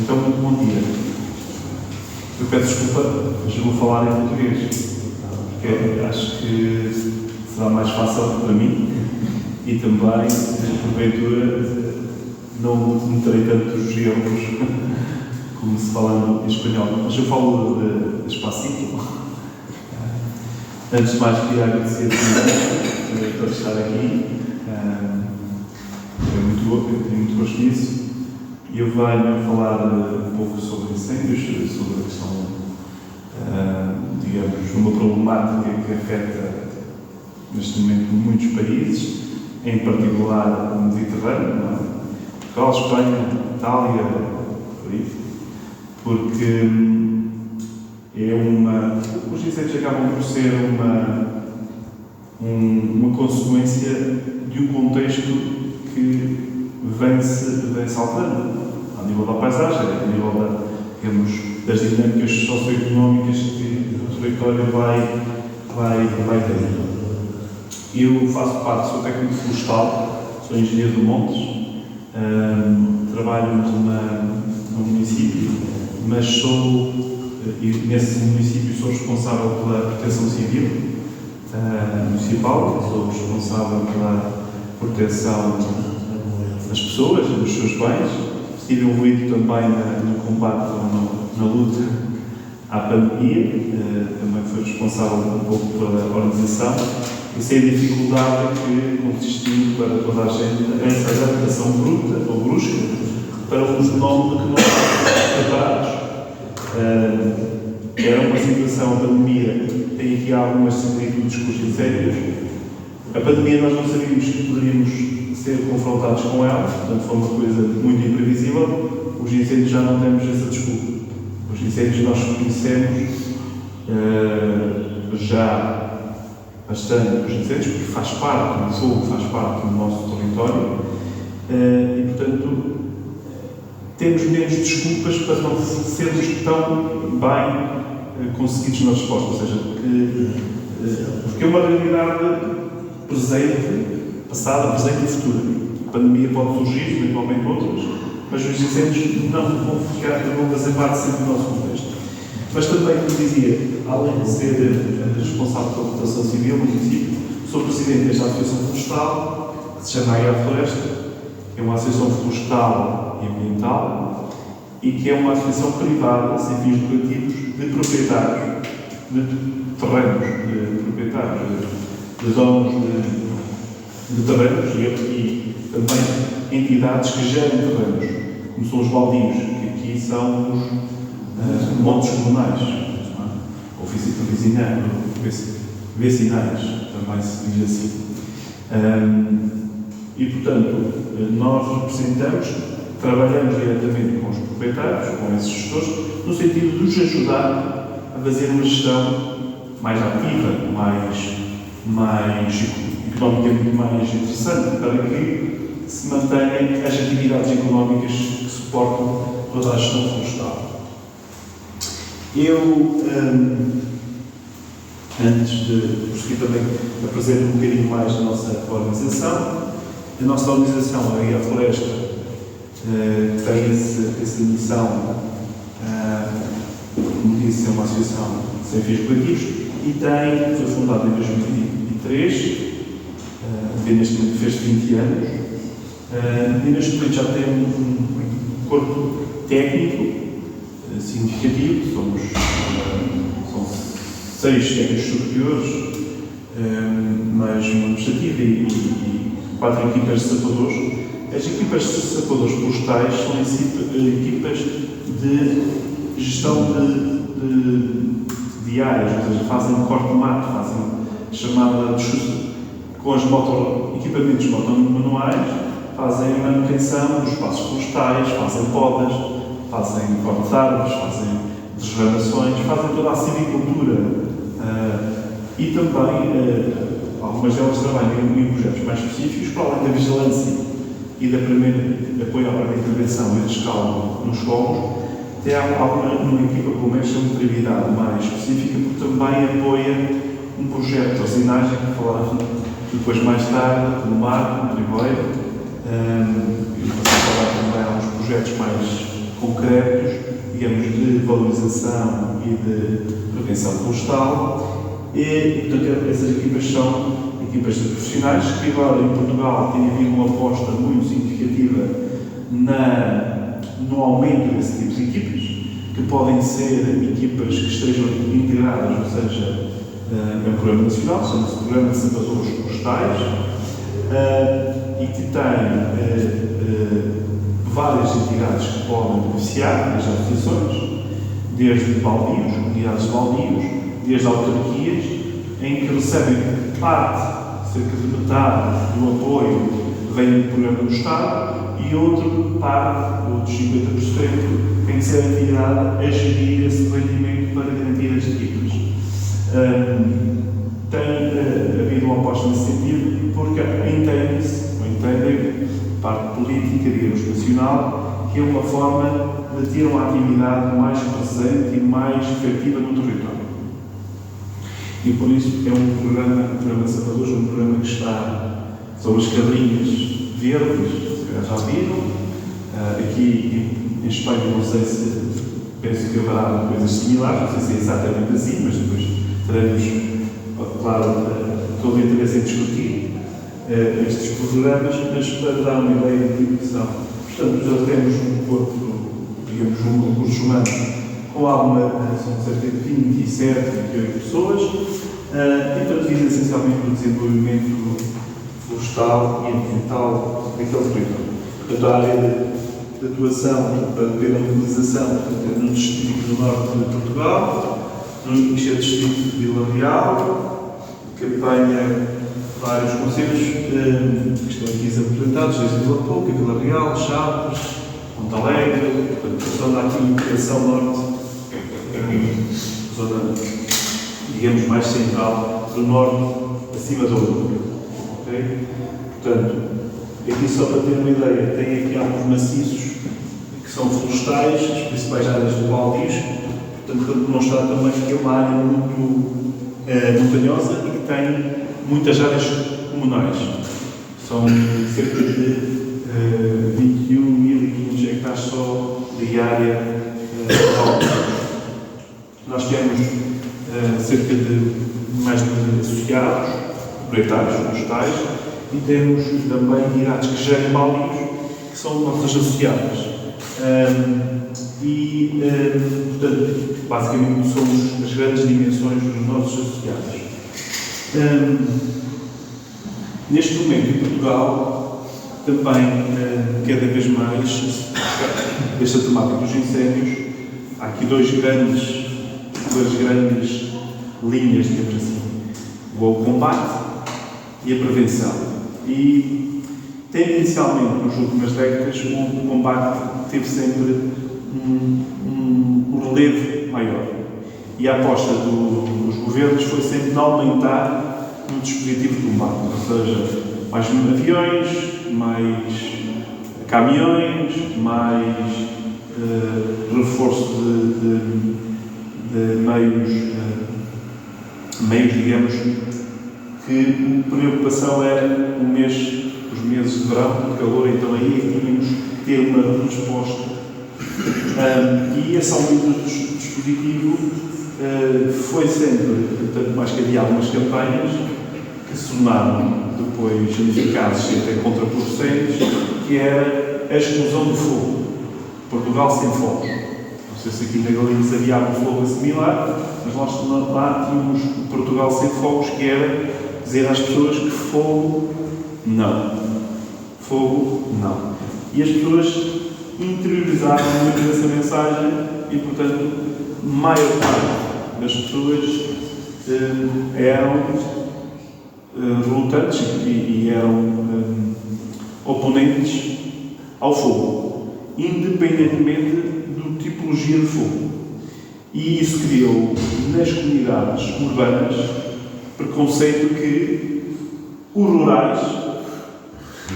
Então, muito bom dia. Eu peço desculpa, mas eu vou falar em português, porque acho que será mais fácil para mim e também, porventura, não terei tantos erros como se falando em espanhol. Mas eu falo despacito. Antes de mais, queria agradecer por estar aqui. Tenho muito gosto nisso. E eu venho falar um pouco sobre incêndios, sobre a questão, digamos, uma problemática que afeta neste momento muitos países, em particular o Mediterrâneo, Portugal, Espanha, Itália, por aí, porque os incêndios acabam por ser uma consequência de um contexto que vem-se alterando, ao nível da paisagem, ao nível das dinâmicas socioeconómicas que o território vai tendo. Eu faço parte, sou técnico florestal, sou engenheiro de montes, trabalho num município, mas nesse município sou responsável pela proteção civil municipal, sou responsável pela proteção das pessoas, dos seus bens. Estive envolvido também no combate, na luta à pandemia, também fui responsável um pouco pela organização e sei a dificuldade que consistiu para toda a gente essa adaptação bruta ou brusca para um fenómeno que não estávamos preparados. Era uma situação, a pandemia tem aqui algumas similitudes com os incêndios. A pandemia nós não sabíamos que poderíamos ser confrontados com ela, portanto foi uma coisa muito imprevisível. Os incêndios já não temos essa desculpa. Os incêndios nós conhecemos já bastante os incêndios, porque faz parte do fogo, faz parte do nosso território e, portanto, temos menos desculpas para não sermos tão bem conseguidos na resposta, ou seja, porque é uma realidade presente, passada, presente e futura. A pandemia pode surgir, eventualmente outras, mas os incêndios não vão fazer parte sempre do nosso contexto. Mas também, como dizia, além de ser responsável pela proteção civil no município, sou presidente desta associação florestal, que se chama AIA Floresta, que é uma associação florestal e ambiental, e que é uma associação privada, sem fins lucrativos, de proprietários de terrenos, de proprietários, de donos de terrenos e também entidades que geram terrenos, como são os baldios, que aqui são os montes comunais, ou vicinais, também se diz assim. E, portanto, nós representamos, trabalhamos diretamente com os proprietários, com esses gestores, no sentido de os ajudar a fazer uma gestão mais ativa, mais economicamente mais interessante, para que se mantenham as atividades económicas que suportam toda a gestão florestal. Eu, antes de prosseguir também, apresento um bocadinho mais a nossa organização. A nossa organização, a AIA Floresta, tem essa missão, como disse, é uma associação sem fins lucrativos e foi fundada em 2023, neste momento fez 20 anos, e neste momento já tem um corpo técnico significativo, são 6 técnicos superiores, mais uma administrativa e 4 equipas de sapadores. As equipas de sapadores florestais são equipas de gestão de áreas, ou seja, fazem corte de mato, fazem chamada com os equipamentos manuais, fazem a manutenção dos espaços florestais, fazem podas, fazem corte de árvores, fazem desramações, fazem toda a silvicultura e também algumas delas trabalham em projetos mais específicos, para além da vigilância e da apoio à primeira intervenção e rescaldo nos solos, tem uma equipa com uma extremidade mais específica, porque também apoia um projeto de usinagem que falaremos depois mais tarde, no mar, no Triboeiro, e passar a falar também há uns projetos mais concretos, digamos, de valorização e de prevenção florestal. E, portanto, essas equipas são equipas de profissionais que agora em Portugal tem havido uma aposta muito significativa no aumento desse tipo de equipas, que podem ser equipas que estejam integradas, ou seja, é um programa nacional, chama-se Programa de Salvadores Florestais, e que tem várias entidades que podem beneficiar das associações, desde baldios, comunidades de baldios, desde autarquias, em que recebem parte, cerca de metade do apoio vem do programa do Estado e outra parte, outros 50%, tem que ser a entidade a gerir esse rendimento para garantir as equipas. Tem havido uma aposta nesse sentido, porque entendem, parte política, digamos, nacional, que é uma forma de ter uma atividade mais presente e mais efetiva no território. E por isso é um programa de Salvadores, um programa que está sobre as cadrinhas verdes, se calhar já viram. Aqui em Espanha, não sei se, penso que haverá coisas similares, não sei se é exatamente assim, mas depois teremos, claro, todo o interesse em discutir estes programas, mas para dar uma ideia de tipo que são. Portanto, já temos um corpo, digamos, um recurso humano com alguma, são cerca de 27, 28 pessoas, e portanto visa essencialmente o desenvolvimento florestal e ambiental daquele território. Portanto, a área de atuação para ter a localização no distrito do norte de Portugal, no distrito de Vila Real, que apanha vários concelhos que estão aqui apresentados, desde Vila Pouca, Vila Real, Chaves, Monte Alegre, portanto, a zona aqui de Criação Norte, zona, digamos, mais central do norte, acima do Douro. Okay? Portanto, aqui só para ter uma ideia, tem aqui alguns maciços que são florestais, as principais áreas do baldios, portanto, para demonstrar também que é uma área muito montanhosa e que tem muitas áreas comunais. São cerca de 21.500 hectares só de área nós temos cerca de mais de 1.000 associados, proprietários florestais, e temos também unidades que gerem baldios, que são nossas associadas. Portanto, basicamente somos as grandes dimensões dos nossos associados. Neste momento, em Portugal, também, cada vez mais, esta temática dos incêndios, há aqui duas grandes linhas, digamos assim, o combate e a prevenção. E tendencialmente, nas últimas décadas, o combate teve sempre um relevo maior. E a aposta dos governos foi sempre de aumentar o dispositivo de combate, ou seja, mais aviões, mais caminhões, mais reforço de meios, digamos, que a preocupação era os meses de verão, de calor, então aí é que tínhamos que ter uma resposta. E esse aumento do dispositivo foi sempre, tanto mais que havia algumas campanhas que se tornaram depois eficazes e até contraproducentes, que era a exclusão do fogo. Portugal sem fogos. Não sei se aqui na Galiza havia algum fogo similar, mas nós lá tínhamos Portugal sem fogos, que era dizer às pessoas que fogo não. Fogo não. E as pessoas interiorizaram muito essa mensagem e, portanto, maior parte das pessoas eram relutantes e eram oponentes ao fogo, independentemente da tipologia de fogo. E isso criou nas comunidades urbanas preconceito que os rurais,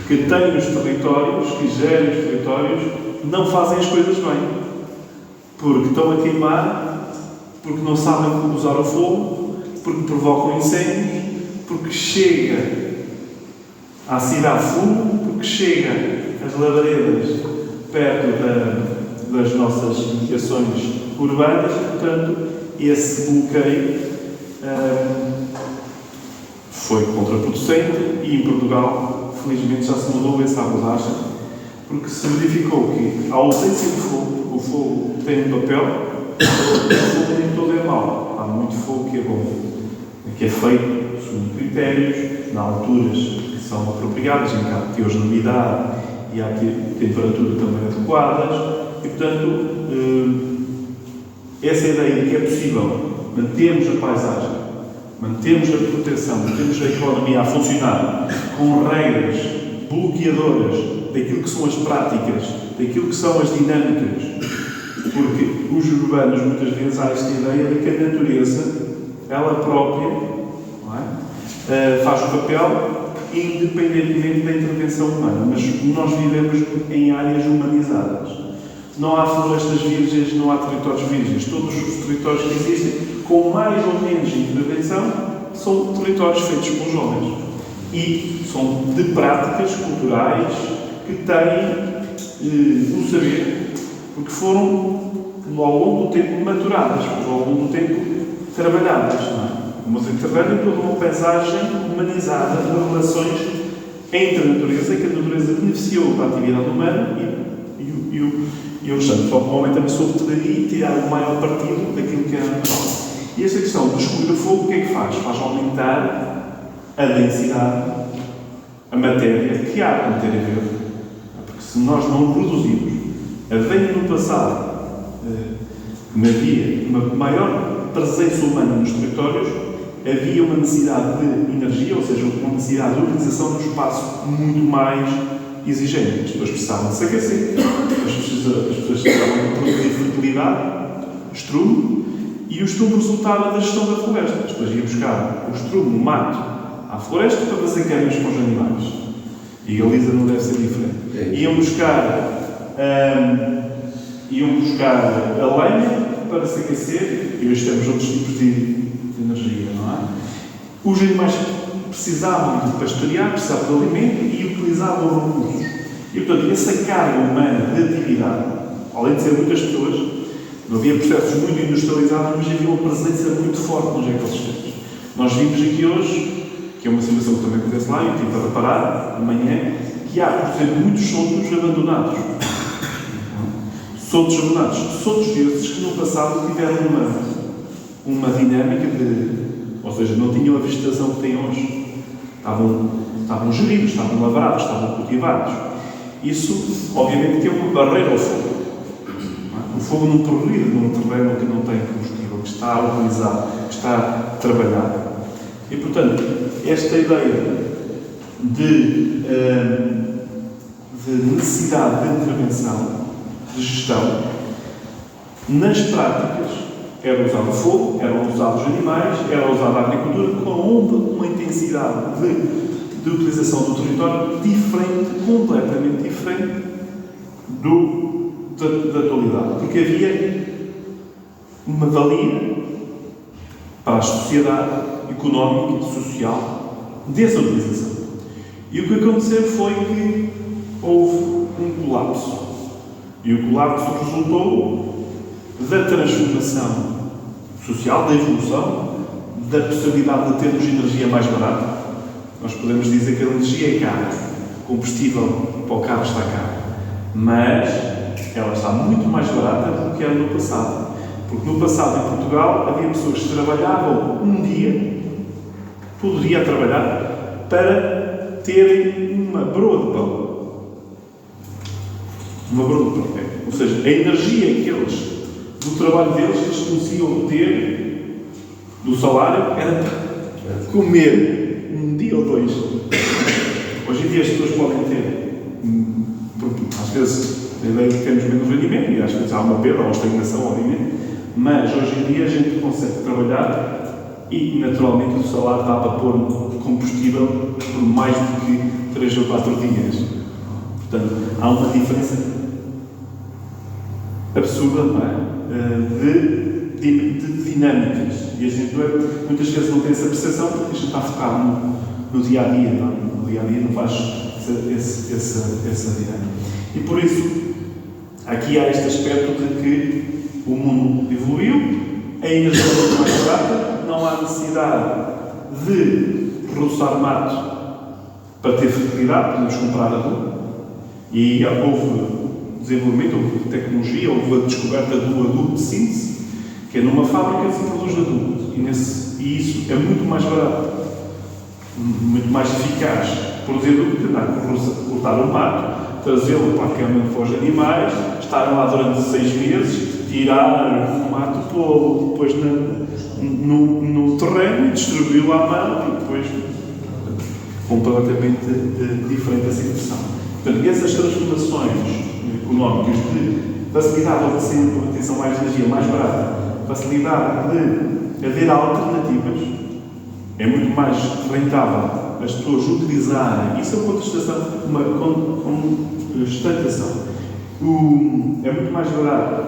que têm os territórios, que gerem os territórios, não fazem as coisas bem. Porque estão a queimar, porque não sabem como usar o fogo, porque provocam incêndios, porque chega à cidade fumo, porque chega às labaredas perto das nossas ligações urbanas, portanto, esse bloqueio foi contraproducente e em Portugal, felizmente, já se mudou essa abordagem, porque se verificou que a ausência de fogo, o fogo tem um papel, o fogo nem todo é mau. Há muito fogo que é bom, que é feito segundo critérios, na alturas que são apropriadas, em que há teores de umidade e há temperatura também adequadas, e portanto, essa ideia de que é possível mantermos a paisagem, mantermos a proteção, mantermos a economia a funcionar com regras bloqueadoras daquilo que são as práticas, daquilo que são as dinâmicas, porque os urbanos muitas vezes há esta ideia de que a natureza, ela própria, não é? Faz o papel independentemente da intervenção humana, mas nós vivemos em áreas humanizadas. Não há florestas virgens, não há territórios virgens. Todos os territórios que existem, com mais ou menos intervenção, são territórios feitos pelos homens. E são de práticas culturais que têm um saber, porque foram, ao longo do tempo, maturadas, ao longo do tempo, trabalhadas. Não é? O Mediterrâneo é toda uma paisagem humanizada de relações entre a natureza, que a natureza beneficiou da atividade humana e o restante. Só que o homem também soube daí tirar o maior partido daquilo que era natural. E esta questão do escolher o fogo, o que é que faz? Faz aumentar a densidade, a matéria que há na matéria verde. Porque se nós não reduzimos, havendo no passado havia uma maior presença humana nos territórios, havia uma necessidade de energia, ou seja, uma necessidade de utilização do espaço muito mais exigente. As pessoas precisavam de se aquecer, as pessoas precisavam de produzir fertilidade, estrumo, e o estrumo resultava da gestão da floresta. As pessoas iam buscar o estrumo, o mato, à floresta para fazer câmbios com os animais. E a Galiza não deve ser diferente. Iam buscar a lenha para se aquecer, e hoje temos outros tipos de energia, não é? Os animais precisavam de pastorear, precisavam de alimento e utilizavam recursos. E, portanto, essa carga humana de atividade, além de ser muitas pessoas, não havia processos muito industrializados, mas havia uma presença muito forte nos ecossistemas. Nós vimos aqui hoje, que é uma situação que também acontece lá, e eu estive a reparar, amanhã, que há, por exemplo, muitos soltos abandonados. Soltos abandonados. Soltos desses que no passado tiveram uma dinâmica de... Ou seja, não tinham a vegetação que têm hoje. Estavam geridos, estavam lavrados, estavam cultivados. Isso, obviamente, que é uma barreira ao fogo. O fogo não progride num terreno que não tem combustível, que está utilizado, que está trabalhado. E, portanto, esta ideia de necessidade de intervenção, de gestão, nas práticas, era usado o fogo, eram usados os animais, era usada a agricultura, com uma intensidade de utilização do território diferente, completamente diferente da atualidade. Porque havia uma valia para a sociedade económica e social dessa utilização. E o que aconteceu foi que houve um colapso. E o colapso resultou da transformação social, da evolução, da possibilidade de termos energia mais barata. Nós podemos dizer que a energia é cara, o combustível para o carro está caro, mas ela está muito mais barata do que era no passado. Porque no passado, em Portugal, havia pessoas que trabalhavam um dia, todo dia a trabalhar, para terem uma broa de pão. Uma broa de pão. Ou seja, a energia que eles, do trabalho deles, eles conseguiam obter do salário, era comer um dia ou dois. Hoje em dia as pessoas podem ter, às vezes, a ideia de que temos menos rendimento, e às vezes há uma perda, há uma estagnação, obviamente, mas hoje em dia a gente consegue trabalhar e, naturalmente, o salário dá para pôr combustível por mais do que 3 ou 4 dias. Portanto, há uma diferença absurda, não é? De dinâmicas. E a gente muitas vezes não tem essa percepção porque a gente está focado no dia-a-dia, não é? No dia-a-dia não faz essa dinâmica. E por isso, Aqui há este aspecto de que o mundo evoluiu, a energia é muito mais barata, não há necessidade de roçar mato para ter fertilidade, podemos comprar adubo. E houve desenvolvimento, houve tecnologia, houve a descoberta do adubo de síntese, que é numa fábrica que se produz adubo. E isso é muito mais barato, muito mais eficaz produzir adubo que andar a cortar o mato, trazê-lo praticamente para os animais, estarem lá durante 6 meses, tirar o mato, pô-lo depois no terreno e distribuí-lo à mão e depois completamente diferente a situação. Portanto, essas transformações económicas de facilidade de obtenção mais energia mais barata, facilidade de haver alternativas, é muito mais rentável as pessoas utilizarem, isso é uma contestação, uma constatação. É muito mais barato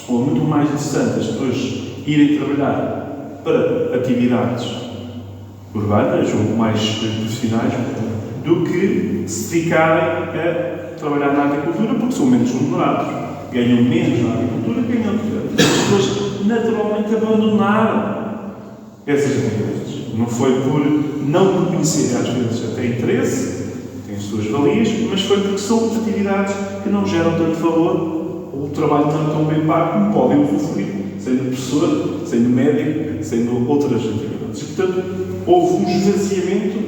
ou muito mais interessante as pessoas irem trabalhar para atividades urbanas ou mais profissionais do que se ficarem a trabalhar na agricultura porque são menos remunerados, ganham menos na agricultura, ganham menos. As pessoas naturalmente abandonaram essas atividades. Não foi por não reconhecer, às vezes até interesse, têm as suas valias, mas foi porque são atividades que não geram tanto valor, ou o trabalho não é tão bem pago como podem usufruir, sendo professor, sendo médico, sendo outras atividades. E, portanto, houve um esvaziamento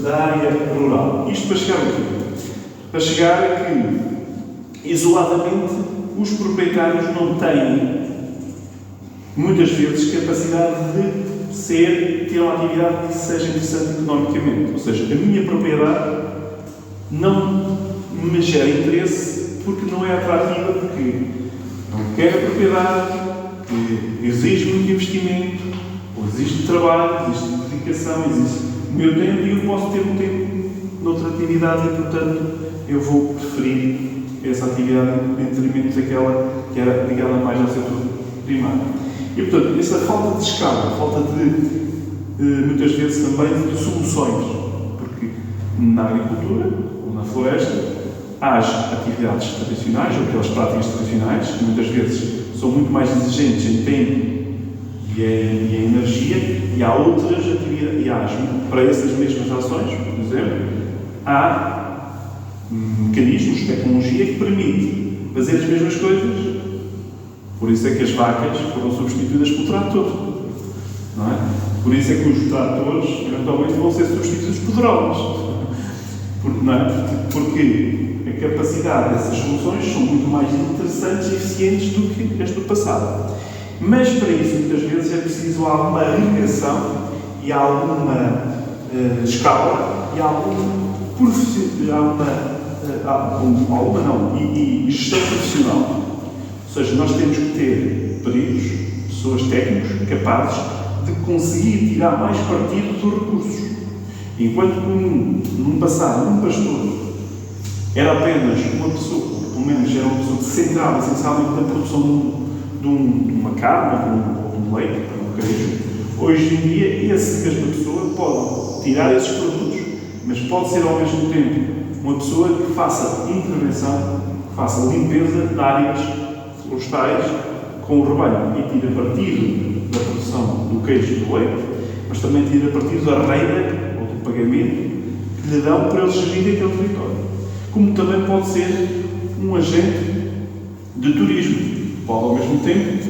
da área rural. Isto para chegar aqui. Para chegar a que, isoladamente, os proprietários não têm, muitas vezes, capacidade de ter uma atividade que seja interessante economicamente. Ou seja, a minha propriedade não me gera interesse porque não é atrativa, porque não quero a propriedade, exige muito investimento, ou exige trabalho, exige dedicação, exige o meu tempo e eu posso ter um tempo noutra atividade e, portanto, eu vou preferir essa atividade em detrimento daquela que era ligada mais ao setor primário. E, portanto, essa falta de escala, falta de, muitas vezes também, de soluções, porque na agricultura ou na floresta há as atividades tradicionais, ou aquelas práticas tradicionais, que muitas vezes são muito mais exigentes em tempo e em energia, e há outras atividades, e há, para essas mesmas ações, por exemplo, há mecanismos, tecnologia que permite fazer as mesmas coisas. Por isso é que as vacas foram substituídas por trator, não é? Por isso é que os tratores eventualmente vão ser substituídos por drones. Não é? Porque a capacidade dessas soluções são muito mais interessantes e eficientes do que as do passado. Mas para isso, muitas vezes, é preciso alguma regressão e alguma escala e e gestão profissional. Ou seja, nós temos que ter peritos, pessoas técnicos capazes de conseguir tirar mais partido dos recursos. Enquanto que no passado, um pastor era apenas uma pessoa, pelo menos era uma pessoa que se centrava essencialmente na produção de uma carne ou de um leite, para um queijo, hoje em dia essa mesma pessoa pode tirar esses produtos, mas pode ser ao mesmo tempo uma pessoa que faça intervenção, que faça limpeza de áreas florestais com o rebanho e tira partido da produção do queijo e do leite, mas também tira partido da renda ou do pagamento que lhe dão para eles gerirem aquele território. Como também pode ser um agente de turismo. Pode, ao mesmo tempo,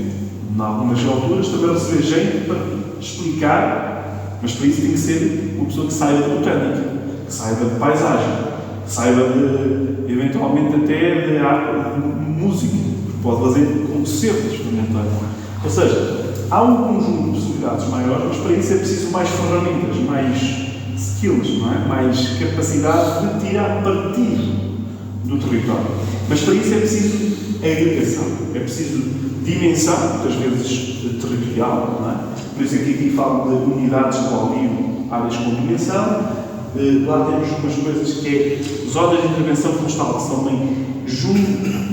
em algumas alturas, também receber gente para explicar, mas para isso tem que ser uma pessoa que saiba de botânica, que saiba de paisagem, que saiba de, eventualmente, até de arte, de música, que pode fazer concertos fundamentais. Ou seja, há um conjunto de possibilidades maiores, mas para isso é preciso mais ferramentas, mais skills, não é? Mais capacidade de tirar partido do território. Mas para isso é preciso agregação, é preciso dimensão, muitas vezes territorial, não é? Por isso aqui falo de unidades de plantio, áreas com dimensão. Lá temos umas coisas que é zonas de intervenção florestal, que são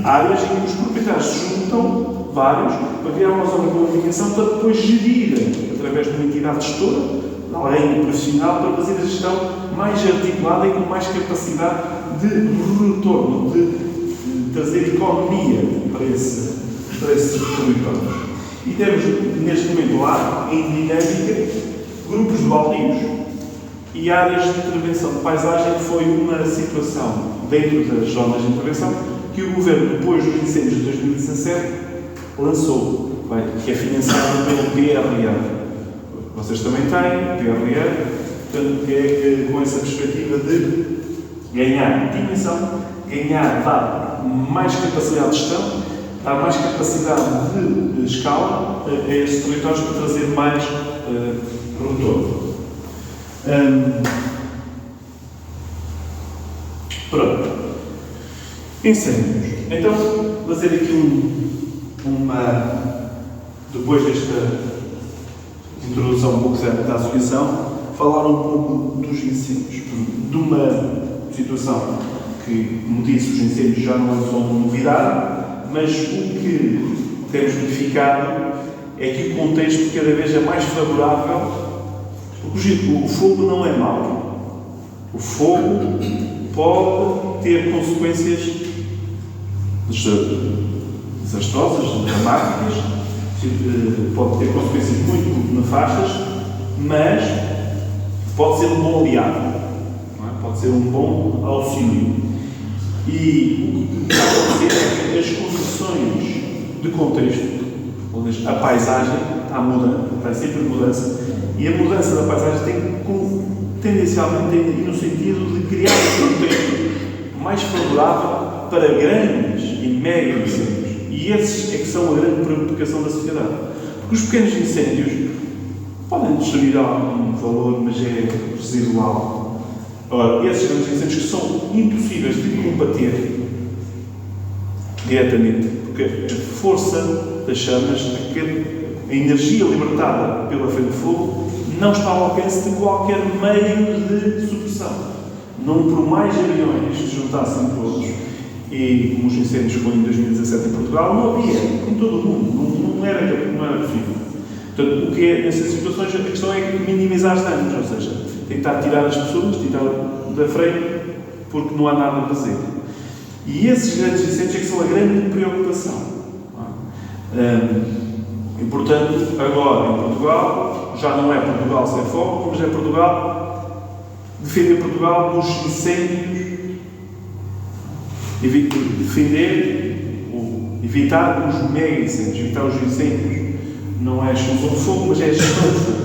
áreas em que os proprietários se juntam, vários, para criar uma zona de dimensão para depois gerirem, através de uma entidade gestora, alguém profissional, para fazer a gestão mais articulada e com mais capacidade de retorno, de trazer economia para esse território. E temos, neste momento, lá, em dinâmica, grupos de baldios e áreas de intervenção de paisagem, que foi uma situação dentro das zonas de intervenção que o Governo, depois dos incêndios de 2017, lançou, que é financiado pelo PRR. Vocês também têm PRR, portanto, é com essa perspectiva de ganhar dimensão, dar mais capacidade de gestão, dar mais capacidade de escala a esses territórios para trazer mais retorno. Pronto. Incêndios. Então, vou fazer aqui depois desta introdução um pouco da associação, falar um pouco dos incêndios. De uma situação que, como disse, os incêndios já não são novidade, mas o que temos verificado é que o contexto cada vez é mais favorável, porque o fogo não é mau. O fogo pode ter consequências desastrosas, dramáticas, pode ter consequências muito nefastas, mas pode ser um bom aliado, não é? Pode ser um bom auxílio. E o que está a acontecer é que as condições de contexto, ou seja, a paisagem está mudando, está sempre em mudança, e a mudança da paisagem tem tendencialmente no sentido de criar um contexto mais favorável para grandes e mega incêndios. E esses é que são a grande preocupação da sociedade. Porque os pequenos incêndios podem destruir algum valor, mas é residual. Ora, esses grandes incêndios que são impossíveis de combater diretamente, porque a força das chamas, a energia libertada pela frente de fogo, não está ao alcance de qualquer meio de supressão. Não por mais aviões que se juntassem todos, e como os incêndios foram em 2017 em Portugal, não havia, em todo o mundo, não era possível. Portanto, o que é, nessas situações, a questão é minimizar os danos, ou seja, tentar tirar as pessoas, tirar da frente, porque não há nada a fazer. E esses grandes incêndios é que são a grande preocupação. E, portanto, agora em Portugal, já não é Portugal sem fogo, mas é Portugal, defender Portugal dos incêndios, evitar os mega incêndios, evitar os incêndios. Não é a extinção de fogo, mas é a gestão de fogo.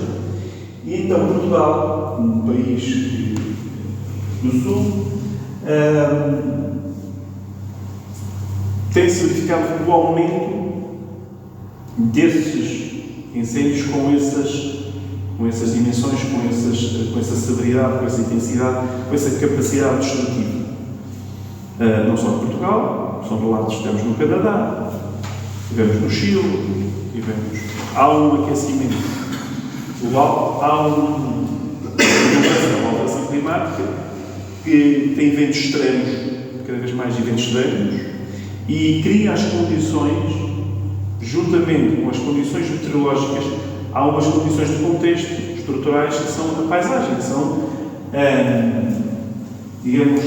E então Portugal, um país do Sul, tem-se verificado o aumento desses incêndios com essas dimensões, com essa severidade, com essa intensidade, com essa capacidade destrutiva. Não só em Portugal, são relatos que temos no Canadá, tivemos no Chile, há um aquecimento global, há uma alteração climática que tem eventos extremos, cada vez mais eventos extremos, e cria as condições, juntamente com as condições meteorológicas, há umas condições de contexto estruturais que são a paisagem, que são, digamos,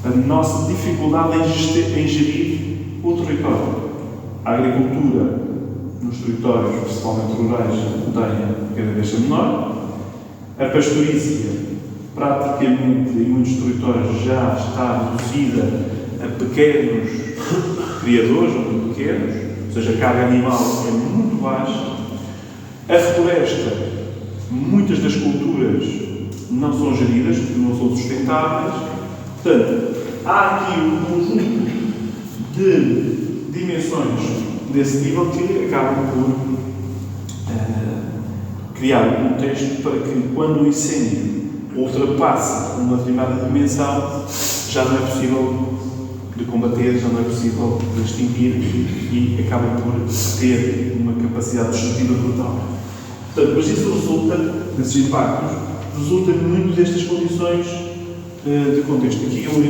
a nossa dificuldade em gerir o território. A agricultura nos territórios, principalmente rurais, cada vez é menor. A pastorícia, praticamente, em muitos territórios, já está reduzida a pequenos criadores, ou muito pequenos, ou seja, a carga animal é muito baixa. A floresta, muitas das culturas não são geridas, porque não são sustentáveis. Portanto, há aqui um conjunto de dimensões desse nível que acabam por criar um contexto para que, quando o incêndio ultrapasse uma determinada dimensão, já não é possível de combater, já não é possível de extinguir e acaba por ter uma capacidade destrutiva brutal. Portanto, mas isso resulta, desses impactos, resulta muito destas condições de contexto. Aqui é uma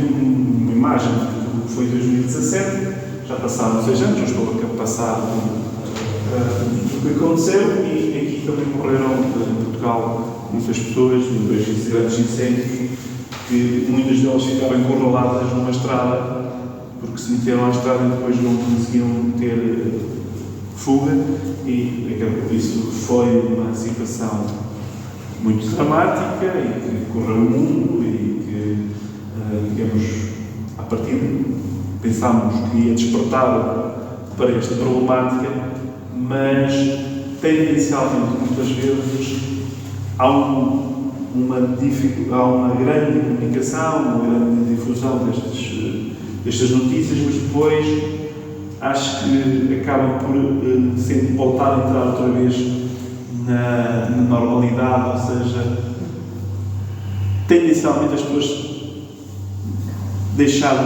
imagem do que foi 2017, já passaram 6 anos, eu estou a passar o que aconteceu, e aqui também morreram em Portugal muitas pessoas em 2 grandes incêndios, que muitas delas ficaram encurraladas numa estrada porque se meteram à estrada e depois não conseguiam ter fuga, e isso foi uma situação muito dramática e que correu o mundo e que, digamos, à partida pensámos que ia despertar para esta problemática, mas tendencialmente muitas vezes há uma grande comunicação, uma grande difusão destas notícias, mas depois acho que acabam por sempre voltar a entrar outra vez na normalidade, ou seja, tendencialmente as pessoas deixar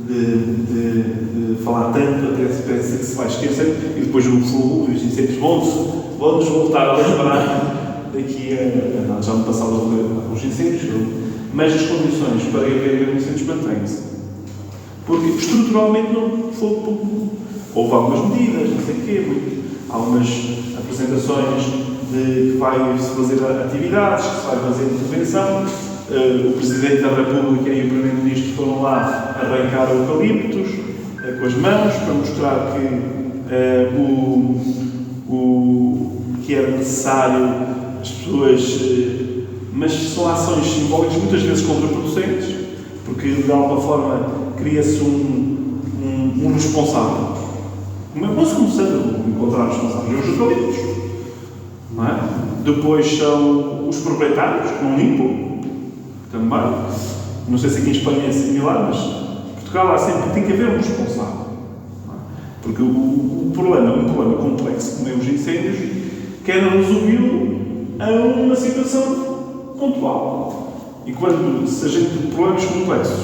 de falar tanto, até parece que se vai esquecer, e depois o fogo e os incêndios vão-nos voltar a lembrar daqui a já no passado os incêndios, mas as condições para haver incêndios mantêm-se. Porque estruturalmente houve algumas medidas, não sei o quê, há algumas apresentações de que vai-se fazer atividades, que se vai fazer intervenção. O Presidente da República e o Primeiro-Ministro foram lá arrancar eucaliptos com as mãos para mostrar que era necessário as pessoas. Mas são ações simbólicas muitas vezes contraproducentes, porque de alguma forma cria-se um responsável. Vamos começando a encontrar responsáveis. Os eucaliptos, não é? Depois são os proprietários que não limpam, também. Não sei se aqui em Espanha é similar, mas em Portugal tem que haver um responsável. Não é? Porque um problema complexo como é os incêndios, quer resolvê-lo a uma situação pontual. E quando se a gente problemas complexos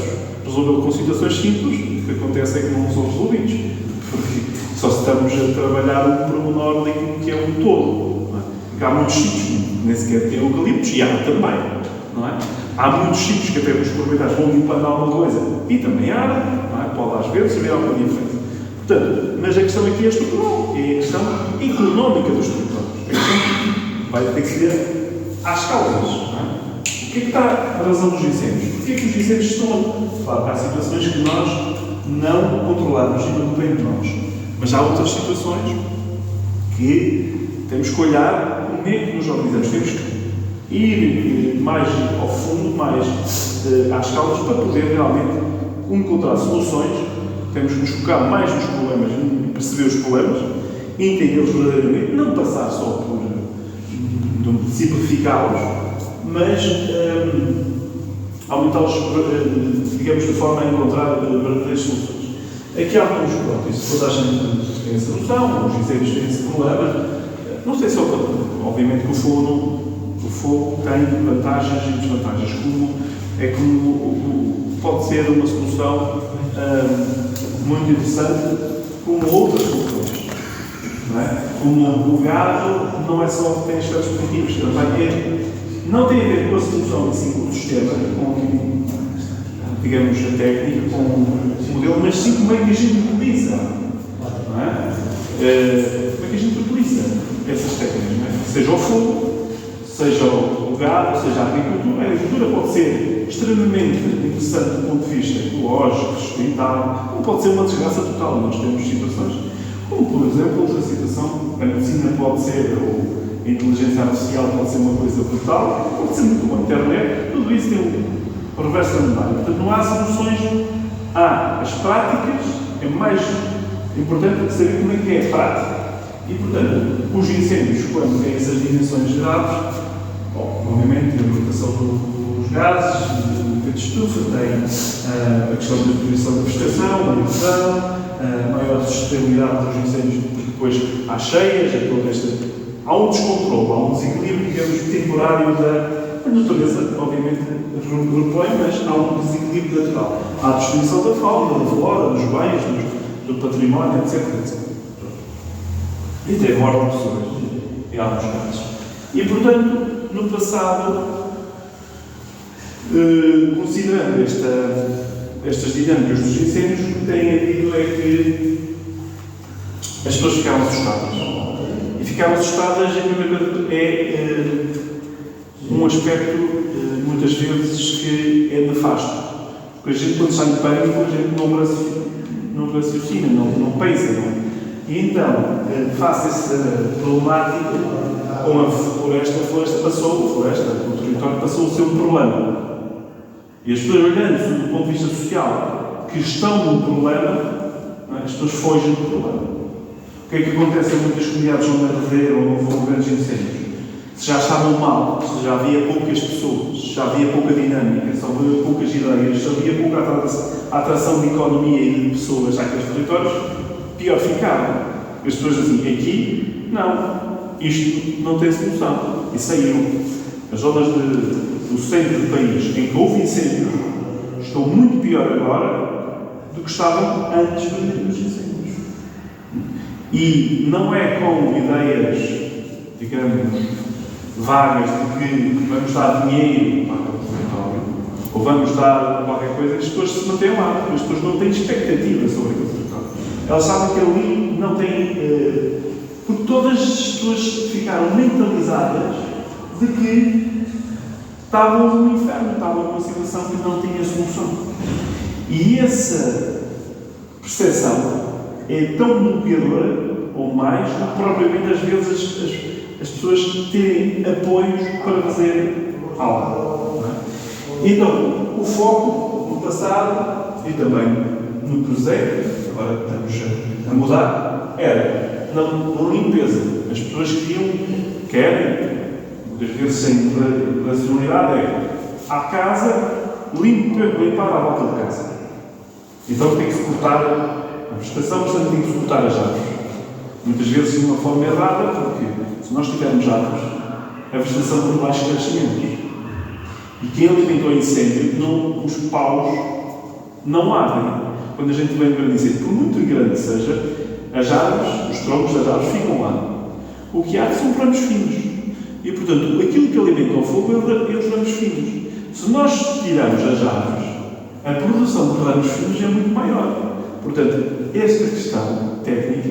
resolvê-lo com situações simples, o que acontece é que não são resolvidos. Porque só se estamos a trabalhar o pormenor daquilo que é um todo. Não é? Porque há muitos sítios que nem sequer têm eucaliptos, e há também. Não é? Há muitos sítios que até os proprietários vão limpando alguma coisa e também há, não é? Pode às vezes haver alguma diferença. Portanto, mas a questão aqui é estrutural, é a questão económica dos territórios. A questão vai ter que ser às causas. Não é? O que é que está a razão dos incêndios? Porquê é que os incêndios estão ali? Claro, há situações que nós não controlamos e não depende de nós. Mas há outras situações que temos que olhar como é que nos organizamos. Temos que ir mais ao fundo, mais às causas, para poder realmente encontrar soluções. Temos que nos focar mais nos problemas e perceber os problemas, entendê-los verdadeiramente, não passar só por simplificá-los, mas aumentá-los, digamos, de forma a encontrar verdadeiras soluções. Aqui há alguns, isso toda a gente tem essa noção, os incêndios têm esse problema. Não sei se obviamente que o fogo tem vantagens e desvantagens, como pode ser uma solução muito interessante, como outras soluções. Não é? Como o gado não é só que tem aspectos positivos, não tem a ver com a solução, assim, com o sistema, com, digamos, a técnica, com o modelo, mas sim como é que a gente utiliza. Não é? Como é que a gente utiliza essas técnicas? Não é? Seja o fogo, seja o gado, seja a agricultura. A agricultura pode ser extremamente interessante do ponto de vista ecológico, sustentável, ou pode ser uma desgraça total. Nós temos situações, como por exemplo, outra situação, a medicina pode ser, ou a inteligência artificial pode ser uma coisa brutal, pode ser muito boa. A internet, tudo isso tem um reverso da medalha. Portanto, não há soluções. Há as práticas, é mais importante saber como é que é a prática. E, portanto, os incêndios, quando têm essas dimensões graves, obviamente, a libertação dos gases, do efeito de estufa, tem a questão da destruição da vegetação, da erosão, a maior sustentabilidade dos incêndios, porque depois há cheias, há um descontrole, há um desequilíbrio, digamos, temporário da natureza, obviamente, repõe, mas há um desequilíbrio natural. Há a destruição da fauna, da flora, dos bens, do património, etc. E até a morte de pessoas, em alguns casos. E, portanto, no passado, considerando estas dinâmicas dos incêndios, o que tem havido é que as pessoas ficaram assustadas. E ficaram assustadas, a primeira coisa é um aspecto, muitas vezes, que é nefasto. Porque a gente, quando está em pânico, a gente não raciocina, não pensa, não é? E então, face a essa problemática, com a floresta passou, o território passou a ser um problema. E as pessoas, olhando do ponto de vista social, que estão num problema, as pessoas fogem do problema. O que é que acontece em muitas comunidades onde arderam ou houve grandes incêndios? Se já estavam mal, se já havia poucas pessoas, se já havia pouca dinâmica, se havia poucas ideias, se havia pouca atração de economia e de pessoas àqueles territórios, pior ficava. As pessoas dizem, aqui, não, isto não tem solução. E saíram. As zonas do centro do país em que houve incêndios estão muito pior agora do que estavam antes dos incêndios. E não é com ideias, digamos, vagas de que vamos dar dinheiro para o território ou vamos dar qualquer coisa que as pessoas se mantêm lá, porque as pessoas não têm expectativa sobre aquele território. Elas sabem que ali não tem. Porque todas as pessoas ficaram mentalizadas de que estavam no inferno, estavam numa situação que não tinha solução. E essa percepção é tão bloqueadora, ou mais, do que propriamente às vezes as pessoas terem apoios para fazer algo. Não é? Então, o foco no passado e também no presente, agora estamos a mudar, era na limpeza. As pessoas querem, muitas vezes sem racionalidade, à casa, limpar à volta de casa. Então tem que se cortar a vegetação, portanto tem que se cortar as árvores. Muitas vezes de uma forma errada, porque se nós tivermos árvores, a vegetação por baixo cresce menos. E quem alimentou o incêndio, os paus não ardem. Quando a gente vem para dizer, por muito grande que seja, as árvores, os troncos das árvores ficam lá. O que há são ramos finos. E, portanto, aquilo que alimenta o fogo é os ramos finos. Se nós tirarmos as árvores, a produção de ramos finos é muito maior. Portanto, esta questão técnica,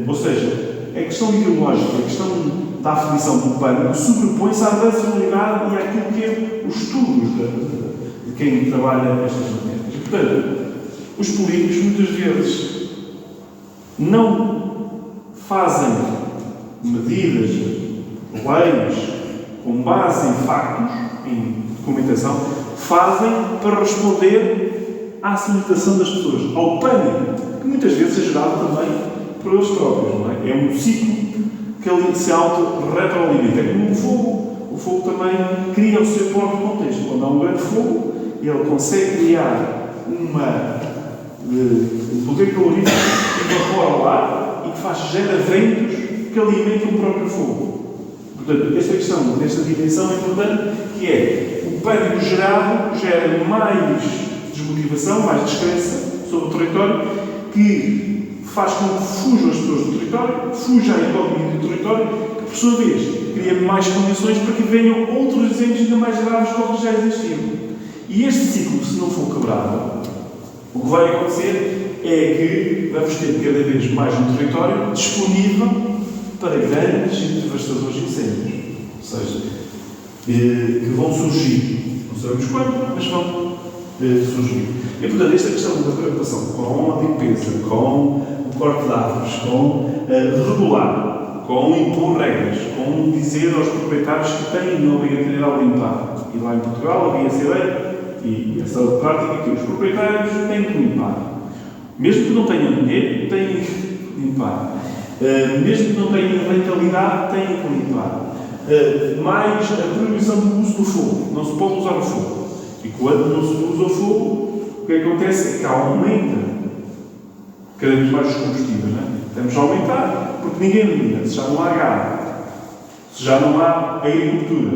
ou seja, a questão ideológica, a questão da aflição do pânico, sobrepõe-se à racionalidade e àquilo que é os estudos de quem trabalha nestas matérias. E, portanto, os políticos muitas vezes não fazem medidas, leis, com base em factos, em documentação, fazem para responder à solicitação das pessoas, ao pânico, que muitas vezes é gerado também por eles próprios, não é? É um ciclo que se auto-retroalimenta. É como o fogo. O fogo também cria o seu próprio contexto. Quando há um grande fogo, ele consegue criar um poder calorífico que evapora ao ar e que gera ventos que alimentam o próprio fogo. Portanto, esta questão, nesta dimensão é importante, que é o pânico gerado gera mais desmotivação, mais descrença sobre o território, que faz com que fujam as pessoas do território, fuja a economia do território, que por sua vez cria mais condições para que venham outros exemplos ainda mais graves do que já existiam. E este ciclo, se não for quebrado, o que vai acontecer é que vamos ter cada vez mais um território disponível para grandes e devastadores incêndios. Ou seja, que vão surgir, não sabemos quando, mas vão surgir. E, portanto, esta questão da preocupação com a limpeza, com o corte de árvores, com regular, com impor regras, com dizer aos proprietários que têm a obrigatoriedade de limpar. E lá em Portugal havia essa ideia e essa prática que os proprietários têm que limpar. Mesmo que não tenham dinheiro, têm que limpar. Mesmo que não tenham rentabilidade, têm que limpar. Mais a proibição do uso do fogo. Não se pode usar o fogo. E quando não se usa o fogo, o que acontece é que aumenta cada vez mais os combustíveis. Não é? Estamos a aumentar, porque ninguém limita. Se já não há gado, se já não há agricultura,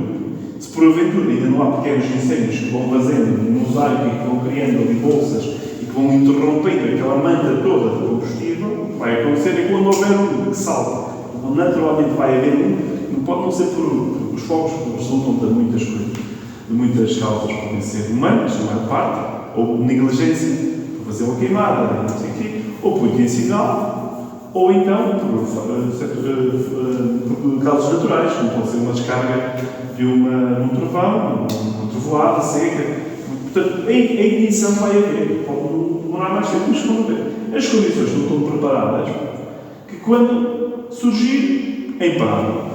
se por aventura ainda não há pequenos incêndios que vão fazendo um mosaico e que vão criando ali bolsas e que vão interrompendo aquela manta toda de combustível, vai acontecer é quando houver um que salta. Naturalmente vai haver um, não pode não ser por os fogos, que resultam de muitas coisas, de muitas causas, podem ser humanas, a maior parte, ou negligência, para fazer uma queimada, não sei o quê, ou por intencional, ou então por causas naturais, como pode ser uma descarga de um trovão, uma trovoada seca, Portanto, a ignição vai haver, pode demorar mais tempo, mas vão haver. As condições não estão preparadas que quando surgir, emparado.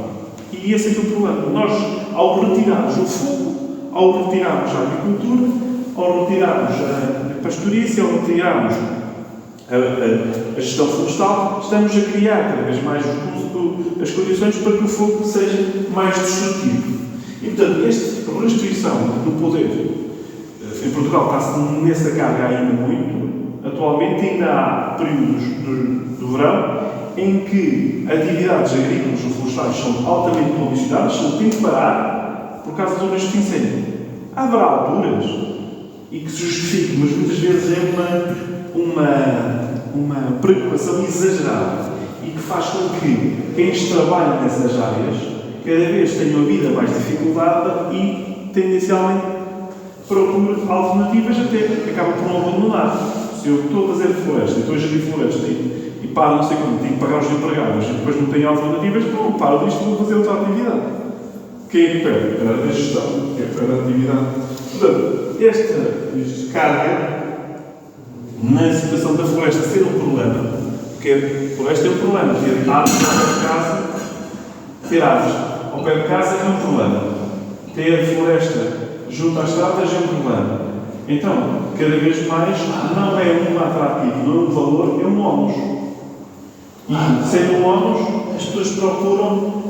E esse é que é o problema. Nós, ao retirarmos o fogo, ao retirarmos a agricultura, ao retirarmos a pastorícia, ao retirarmos a gestão florestal, estamos a criar cada vez mais as condições para que o fogo seja mais destrutivo. E, portanto, esta restrição do poder em Portugal está-se nessa carga ainda muito. Atualmente ainda há períodos do verão em que atividades agrícolas ou florestais são altamente condicionadas, são têm que parar por causa do risco de incêndio. Haverá alturas e que se justifique, mas muitas vezes é uma preocupação exagerada e que faz com que quem trabalha nessas áreas cada vez tenham a vida mais dificultada e tendencialmente procure alternativas até acaba por não abandonar. Se eu estou a fazer floresta, estou a gerir floresta e paro não sei quando, tenho que pagar os empregados e depois não tenho alternativas, não, paro disto e vou fazer outra atividade. Quem é que perde? A gestão, que é perde a atividade. Portanto, esta carga na situação da floresta ser um problema, porque a floresta é um problema, ter árvores ao pé de casa, ter árvores ao pé de casa é um problema, ter floresta junto às estradas é um problema. Então, cada vez mais, não é um atrativo, não é um valor, é um ónus. E, sendo um ónus, as pessoas procuram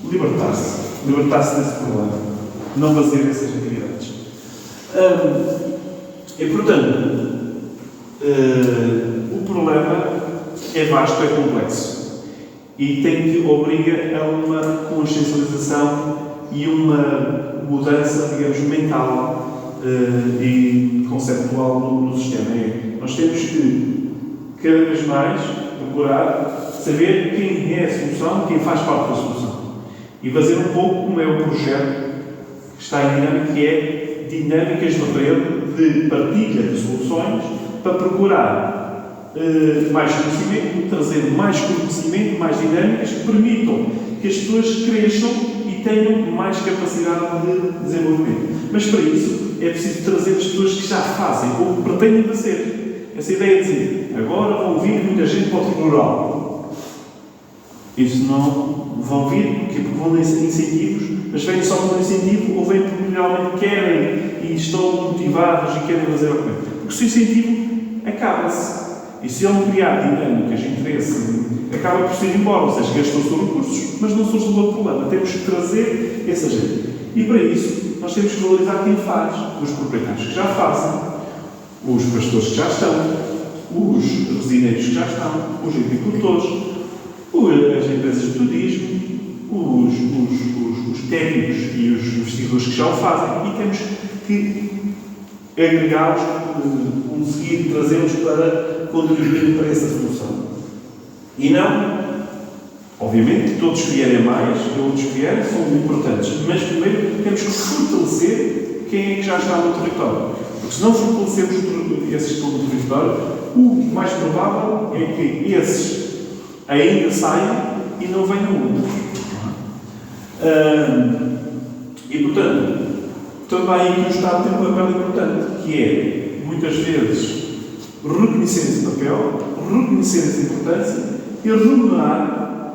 libertar-se desse problema, não fazer essas atividades. E, portanto, o problema é vasto, é complexo e obriga a uma consciencialização e uma mudança, digamos, mental e conceptual no sistema. Nós temos que, cada vez mais, procurar saber quem é a solução, quem faz parte da solução. E fazer um pouco como é o projeto que está em dinâmica, que é dinâmicas de rede de partilha de soluções para procurar mais conhecimento, trazer mais conhecimento, mais dinâmicas que permitam que as pessoas cresçam e tenham mais capacidade de desenvolvimento. Mas para isso é preciso trazer as pessoas que já fazem ou que pretendem fazer. Essa ideia de dizer, agora vão vir muita gente para o rural. Isso não vão vir porque vão dar incentivos, mas vêm só por incentivo ou vêm porque realmente querem e estão motivados e querem fazer alguma coisa. Porque se o incentivo acaba-se. E se ele criar dinâmicas, interesse, acaba por ser embora, ou seja, gastou-se recursos, mas não se resolveu o problema. Temos que trazer essa gente. E para isso, nós temos que valorizar quem faz. Os proprietários que já fazem, os pastores que já estão, os residentes que já estão, os agricultores, as empresas de turismo, os técnicos e os investidores que já o fazem. E temos que agregá-los, conseguir trazê-los para contribuir para essa solução. E não, obviamente, todos que vierem mais, outros que vierem, são importantes, mas primeiro temos que fortalecer quem é que já está no território. Porque se não fortalecemos esses que estão no território, o mais provável é que esses ainda saiam e não venham outros. E, portanto, também aqui o Estado tem um papel importante, que é, muitas vezes, reconhecer esse papel, reconhecer essa importância e remunerar,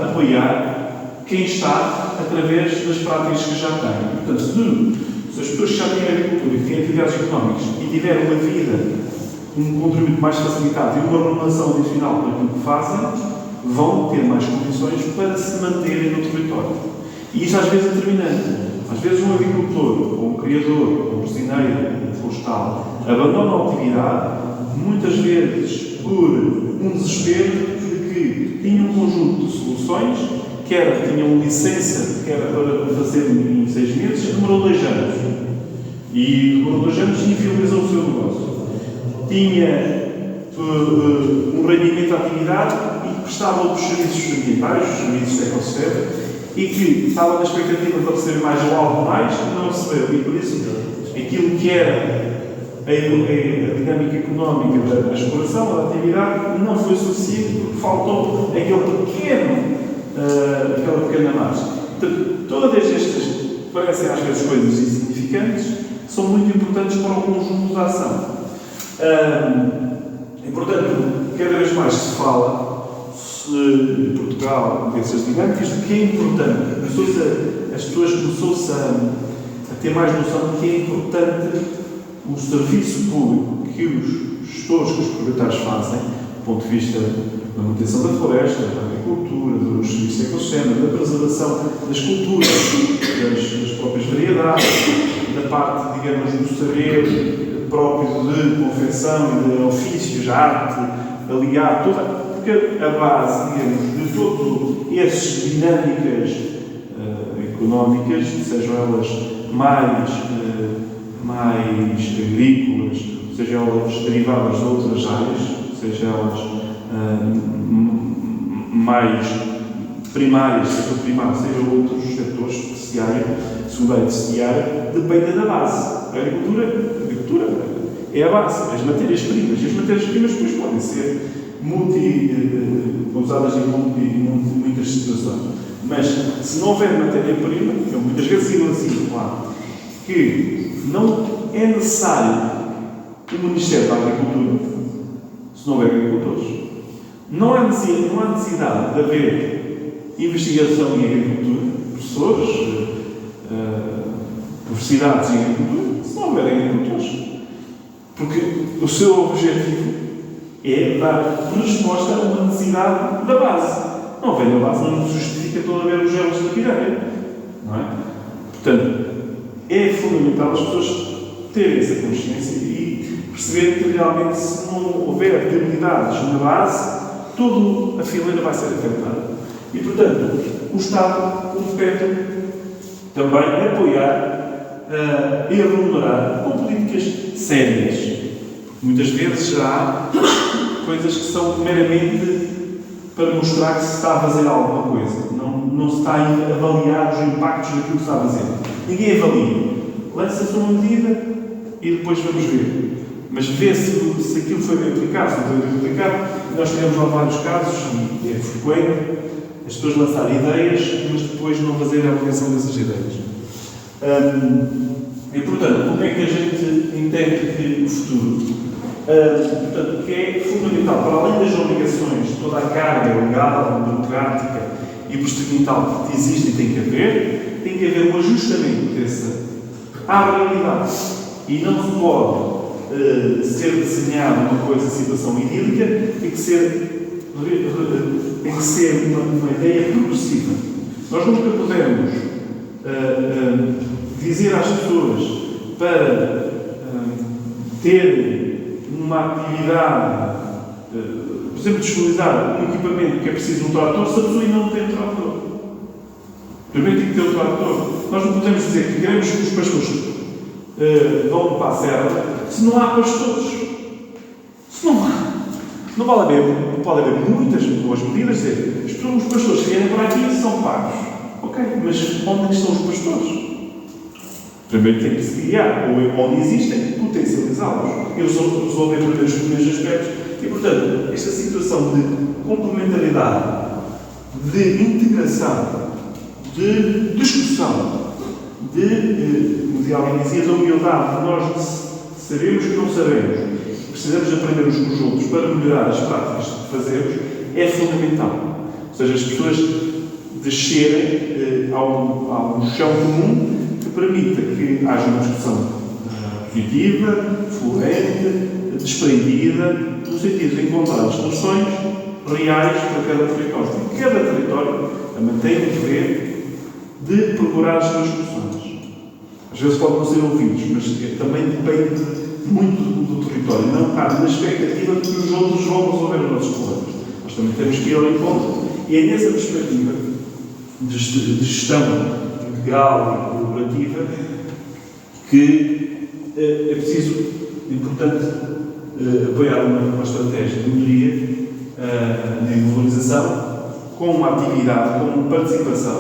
apoiar quem está através das práticas que já têm. Portanto, se as pessoas que já têm agricultura e que têm atividades económicas e tiverem uma vida, um contributo mais facilitado e uma remuneração adicional para aquilo que fazem, vão ter mais condições para se manterem no território. E isso às vezes é determinante. Às vezes um agricultor, ou um criador, ou um marceneiro, um florestal, abandona a atividade, muitas vezes por um desespero de que tinha um conjunto de soluções, quer tinham licença, que era para fazer em 6 meses, demorou 2 anos. E demorou 2 anos e finalizou o seu negócio. Tinha um rendimento da atividade e prestava outros serviços ambientais, os serviços de ecossistema, e que estava na expectativa de receber mais ou algo mais, não recebeu. E por isso, aquilo que era a dinâmica económica da exploração, da atividade, não foi suficiente porque faltou aquela pequena margem. Portanto, todas estas parecem às vezes coisas insignificantes, são muito importantes para o conjunto da ação. E, portanto, cada vez mais se fala, em Portugal, dessas dinâmicas, de que é importante. As pessoas começam-se a ter mais noção de que é importante o serviço público que os gestores, que os proprietários fazem, do ponto de vista da manutenção da floresta, da agricultura, dos serviços de ecossistema, da preservação das culturas, das próprias variedades, da parte, digamos, do saber próprio de confecção e de ofícios, arte, aliar, porque a base, digamos, de todas essas dinâmicas económicas, sejam elas mais agrícolas, sejam elas derivadas de outras áreas, sejam elas mais primárias, sejam outros setores terciários, secundário e terciário, dependem da base. A agricultura é a base, as matérias-primas. E as matérias-primas depois podem ser usadas em muitas situações. Mas se não houver matéria-prima, eu muitas vezes digo assim, claro, que não é necessário o Ministério da Agricultura se não houver agricultores. Não há necessidade de haver investigação em agricultura, professores, universidades em agricultura, se não houver agricultores. Porque o seu objetivo é dar resposta a uma necessidade da base. Não vem da base, não justifica todo haver os elos da pirâmide. Não é? Portanto, é fundamental as pessoas terem essa consciência e perceberem que realmente, se não houver debilidades na base, toda a fileira vai ser afetada. E, portanto, o Estado compete também apoiar e remunerar com políticas sérias. Muitas vezes já há coisas que são meramente para mostrar que se está a fazer alguma coisa. Não se está a avaliar os impactos daquilo que se está a fazer. Ninguém avalia. Lança-se uma medida e depois vamos ver. Mas vê-se se aquilo foi bem aplicado, se não foi bem aplicado. Nós temos lá vários casos, e é frequente, as pessoas lançarem ideias, mas depois não fazerem a avaliação dessas ideias. E, portanto, como é que a gente entende que o futuro? Portanto, que é fundamental, para além das obrigações, toda a carga legal, burocrática e procedimental que existe e tem que haver um ajustamento à realidade. E não se pode ser desenhada uma coisa, situação idílica, tem que ser uma ideia progressiva. Nós nunca podemos dizer às pessoas para ter uma atividade, por exemplo, disponibilizar um equipamento que é preciso um trator, se a pessoa ainda não tem um trator. Primeiro tem que ter um trator. Nós não podemos dizer que queremos que os pastores vão para a serra se não há pastores. Se não há. Não pode haver muitas boas medidas, dizer, os pastores que vierem para aqui são pagos. Ok, mas onde estão os pastores? Primeiro tem que se criar, ou onde existem, potencializá-los. E resolver primeiro os primeiros aspectos. E, portanto, esta situação de complementaridade, de integração, de discussão, de alguém dizia, da humildade, nós sabemos que não sabemos, precisamos aprender uns com os outros para melhorar as práticas que fazemos, é fundamental. Ou seja, as pessoas descerem a um chão comum que permita que haja uma discussão positiva, fluente, desprendida, no sentido de encontrar soluções reais para cada território. E cada território também tem o dever de procurar as suas soluções. Às vezes podem não ser ouvidos, mas também depende muito do território. Não estar na expectativa de que os outros vão resolver os nossos problemas. Nós também temos que ir ao encontro. E é nessa perspectiva de gestão legal e colaborativa que é preciso, importante, apoiar uma estratégia de melhoria, de valorização, com uma atividade, com uma participação.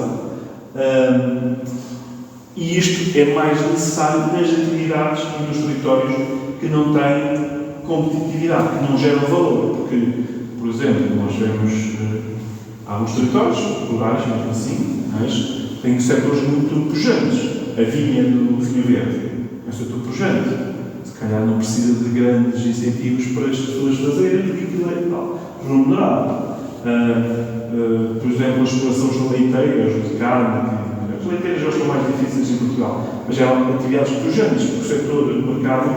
E isto é mais necessário nas atividades e nos territórios que não têm competitividade, que não geram valor. Porque, por exemplo, nós vemos alguns territórios rurais, mesmo assim, mas têm setores muito pujantes. A vinha do Vinho Verde é conhece o teu projeto. Se calhar não precisa de grandes incentivos para as pessoas fazerem, porque aquilo é tal, remunerado. Por exemplo, as explorações leiteiras de carne, as leiteiras já estão mais difíceis em Portugal, mas eram atividades pujantes, porque o setor do mercado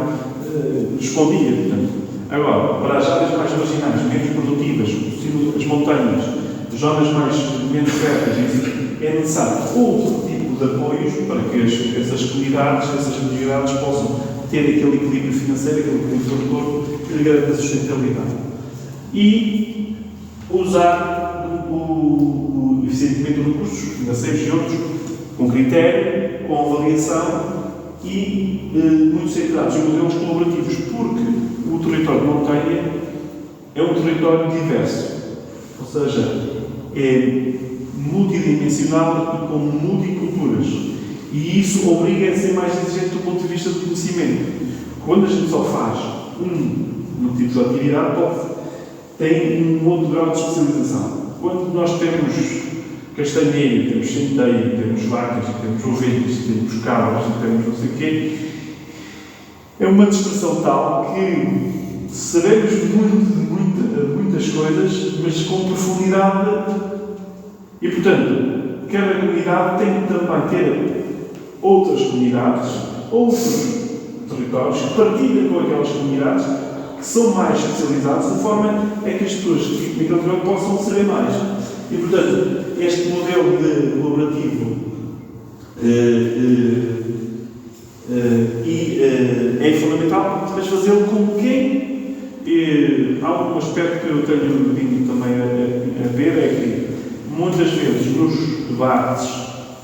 respondia. Portanto. Agora, para as áreas mais marginais, menos produtivas, as montanhas, zonas menos férteis, é necessário outro tipo de apoios para que essas comunidades, essas atividades possam ter aquele equilíbrio financeiro, aquele equilíbrio do retorno que lhe garante a sustentabilidade. E usar eficientemente os recursos financeiros e outros com critério, com avaliação e muito centrados em modelos colaborativos, porque o território de montanha é um território diverso, ou seja, é multidimensional e com multiculturas. E isso obriga a ser mais exigente do ponto de vista do conhecimento. Quando a gente só faz um tipo de atividade, tem um outro grau de especialização. Quando nós temos castanheiro, temos centeio, temos vacas, temos ovelhas, temos cabras, temos não sei o quê, é uma dispersão tal que sabemos muitas coisas, mas com profundidade. E, portanto, cada comunidade tem que também ter outras comunidades, outros territórios que partilham com aquelas comunidades que são mais especializadas, de forma a que as pessoas que ficam naquele território possam saber mais. E, portanto, este modelo de colaborativo é fundamental, mas fazê-lo com quem. Há um aspecto que eu tenho vindo também a ver, é que muitas vezes nos debates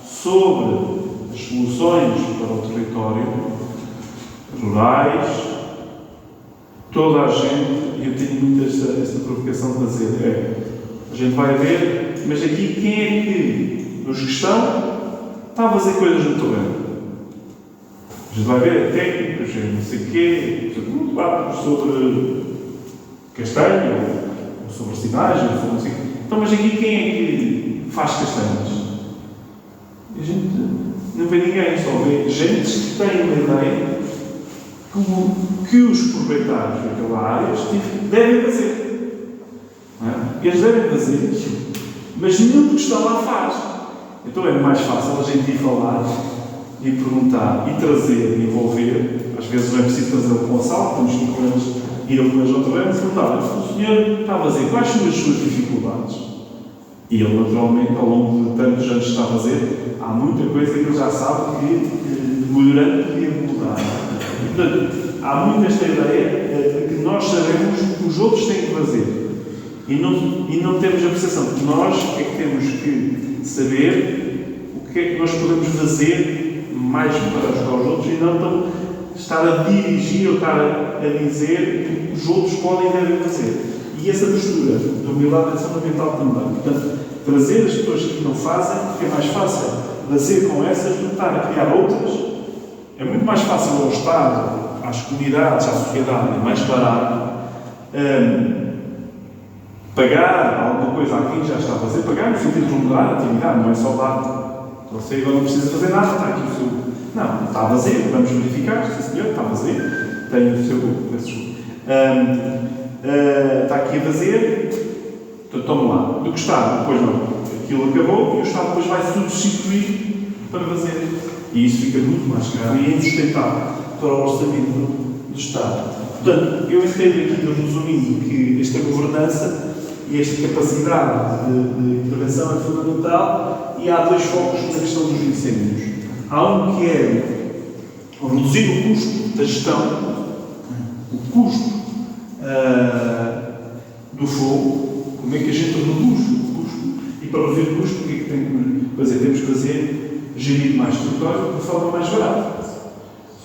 sobre as soluções para o território rurais, toda a gente, e eu tenho muito esta provocação de dizer, a gente vai ver, mas aqui quem é que, nos que estão, está a fazer coisas no terreno? A gente vai ver técnicos, não sei o quê, um debate sobre castanho, ou sobre sinais, ou sobre não sei o quê. Então, mas aqui quem é que faz castanhas? A gente não vê ninguém, só vê gente que tem uma ideia que os proprietários daquela área devem fazer. Não é? Eles devem fazer, mas nenhum que está lá faz. Então é mais fácil a gente ir falar e perguntar e trazer, e envolver. Às vezes não é preciso trazer com a sala, temos que ir com eles, ir com eles ao terreno e perguntar: o senhor está a fazer, quais são as suas dificuldades? E ele, naturalmente, ao longo de tantos anos que está a fazer, há muita coisa que ele já sabe que melhorando podia mudar. Portanto, há muito esta ideia de que nós sabemos o que os outros têm que fazer. E não temos a percepção de que nós é que temos que saber o que é que nós podemos fazer mais para ajudar os outros e não estar a dirigir ou estar a dizer o que os outros podem e devem fazer. E essa postura de humildade é fundamental também. Portanto, trazer as pessoas que não fazem, porque é mais fácil fazer com essas do que estar a criar outras. É muito mais fácil ao Estado, às comunidades, à sociedade, é mais barato pagar alguma coisa a quem já está a fazer, pagar no sentido de remunerar a atividade, não é só dar. Você agora não precisa fazer nada, está aqui o seu. Não, está a fazer, vamos verificar, sim senhor, está a fazer, tem o seu. Está aqui a fazer, então toma lá. Do que está, depois não. Aquilo acabou e o Estado depois vai substituir para fazer. E isso fica muito mais caro e é insustentável para o orçamento do Estado. Portanto, eu entendo aqui, resumindo, que esta governança e esta capacidade de intervenção é fundamental e há dois focos na questão dos incêndios. Há um que é reduzir o custo da gestão, o custo do fogo, como é que a gente reduz o custo, e para reduzir o custo, o que é que tem que fazer? Temos que fazer gerir mais território de forma mais barata.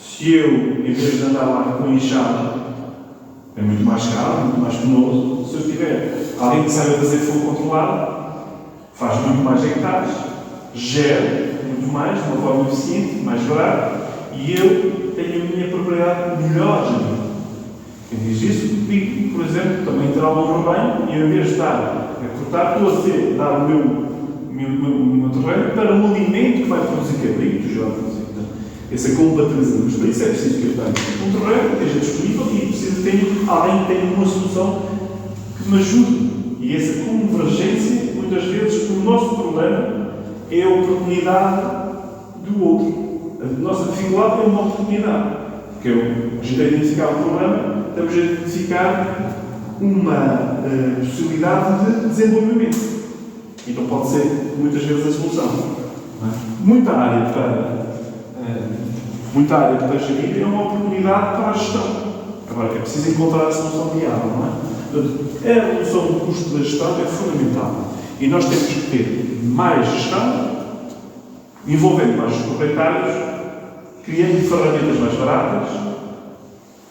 Se eu, em vez de andar lá com enxada, é muito mais caro, muito mais penoso. Se eu tiver alguém que saiba fazer fogo controlado, faz muito mais hectares, gera muito mais, de uma forma eficiente, mais barata, e eu tenho a minha propriedade melhor gerida. Quem diz isso, digo, por exemplo, também terá um rebanho, e em vez de estar a cortar, estou a dar o meu terreno para um alimento que vai produzir cabritos, já vai produzir. essa compatibilização. Mas para isso é preciso que eu tenha um terreno que esteja disponível e preciso ter alguém que tenha uma solução que me ajude. E essa convergência, muitas vezes, o nosso problema é a oportunidade do outro. A nossa dificuldade é uma oportunidade. Porque a gente a identificar um problema, estamos a identificar uma possibilidade de desenvolvimento. Então pode ser, muitas vezes, a solução. Não é? Muita área para gerir é uma oportunidade para a gestão. Agora, é preciso encontrar a solução viável, não é? Portanto, a redução do custo da gestão é fundamental. E nós temos que ter mais gestão, envolvendo mais os proprietários, criando ferramentas mais baratas,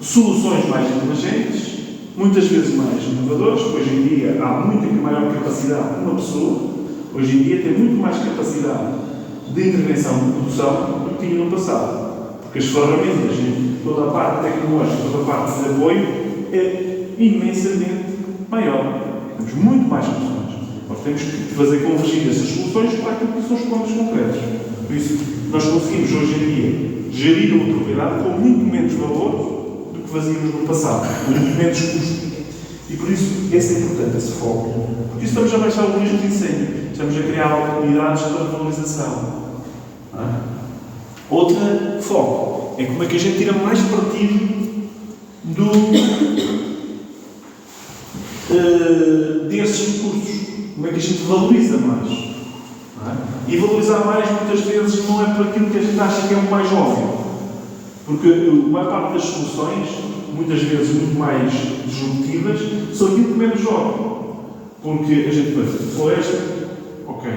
soluções mais inteligentes, muitas vezes mais inovadoras. Hoje em dia há muita maior capacidade de uma pessoa, hoje em dia tem muito mais capacidade de intervenção de produção do que tinha no passado. Porque as ferramentas, toda a parte tecnológica, toda a parte de apoio é imensamente maior. Temos muito mais soluções. Nós temos que fazer convergir essas soluções para aquilo que são os pontos concretos. Por isso, nós conseguimos hoje em dia gerir uma propriedade com muito menos valor do que fazíamos no passado, com muito menos custo. E por isso, esse é importante, esse foco. Porque isso estamos a baixar o risco de incêndio, estamos a criar oportunidades de valorização. Outro foco é como é que a gente tira mais partido desses recursos. Como é que a gente valoriza mais? Não é? E valorizar mais, muitas vezes, não é por aquilo que a gente acha que é o mais óbvio. Porque a maior parte das soluções, muitas vezes muito mais disruptivas, são aquilo que menos óbvio. Porque a gente pensa, floresta, ok,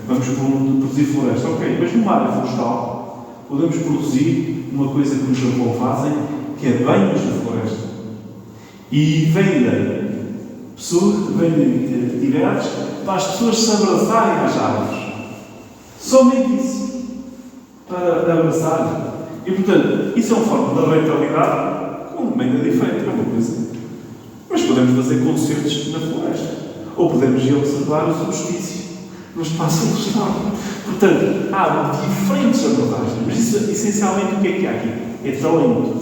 vamos produzir floresta, ok, mas numa área florestal, podemos produzir uma coisa que no Japão fazem, que é banhos de floresta. E vendem atividades para as pessoas se abraçarem às árvores. Somente isso. Para abraçar. E, portanto, isso é uma forma de rentabilidade completamente diferente. É uma coisa. Mas podemos fazer concertos na floresta. Ou podemos ir observar o solstício no espaço florestal. Portanto, há diferentes abordagens. Mas isso, essencialmente, o que é que há aqui? É talento.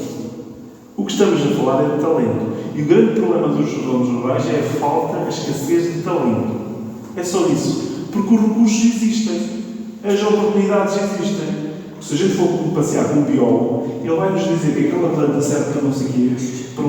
O que estamos a falar é de talento. E o grande problema dos zonas rurais é a falta, a escassez de talento. É só isso. Porque os recursos existem. As oportunidades existem. Porque se a gente for passear com um biólogo, ele vai nos dizer que aquela planta serve para não sei o quê, para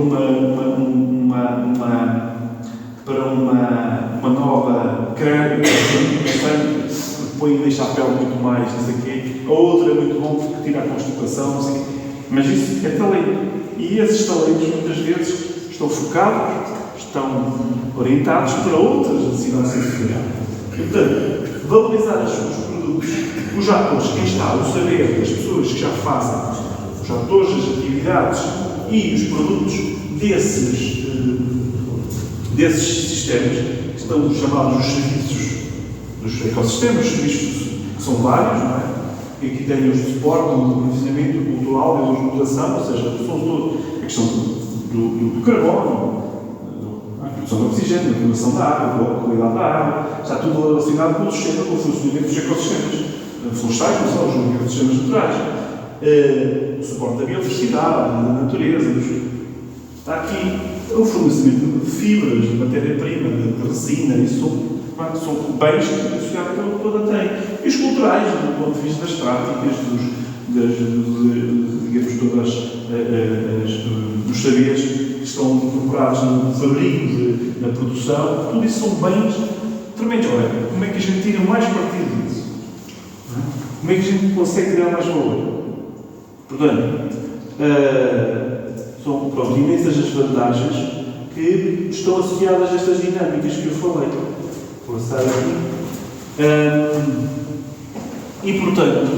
uma nova crânio, que põe e deixa a pele muito mais, não sei o quê. A outra é muito bom porque tira a constipação, não sei o quê. Mas isso é talento. E esses talentos, muitas vezes, estão focados, estão orientados para outras necessidades sociais. Portanto, valorizar os produtos, os atores, quem está, o saber das pessoas que já fazem, os atores, as atividades e os produtos desses sistemas, que estão chamados os serviços dos ecossistemas, os serviços que são vários, não é? E aqui tem os de suporte, o aprovisionamento cultural, a legislação, ou seja, são todos a questão do carbono, a produção de oxigênio, a produção da água, a qualidade da água, está tudo relacionado com o sistema, com o funcionamento dos ecossistemas florestais, não são os ecossistemas naturais, o suporte da biodiversidade, da natureza, está aqui o fornecimento de fibras, de matéria-prima, de resina, isso são bens que a sociedade toda tem. E os culturais, do ponto de vista das práticas, digamos, todas dos saberes que estão incorporados no fabrico, na produção, tudo isso são bens tremendos. Olha, como é que a gente tira mais partido disso? Como é que a gente consegue tirar mais valor? Portanto, são imensas as vantagens que estão associadas a estas dinâmicas que eu falei. Vou passar aqui. E, portanto,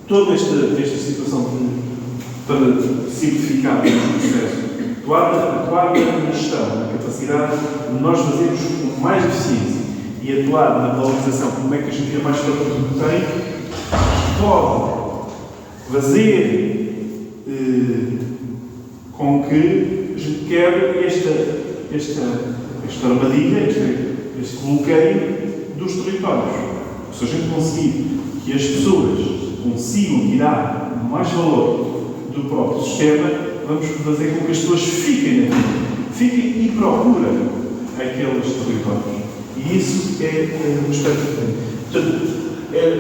toda esta situação para simplificar o processo, atuar na gestão, na capacidade de nós fazermos com mais eficiência e atuar na valorização, como é que a gente tira mais partido do que tem, pode fazer com que a gente quebre esta armadilha, este bloqueio dos territórios. Se a gente conseguir que as pessoas consigam tirar mais valor do próprio sistema, vamos fazer com que as pessoas fiquem e procurem aqueles territórios. E isso é um aspecto diferente. Portanto,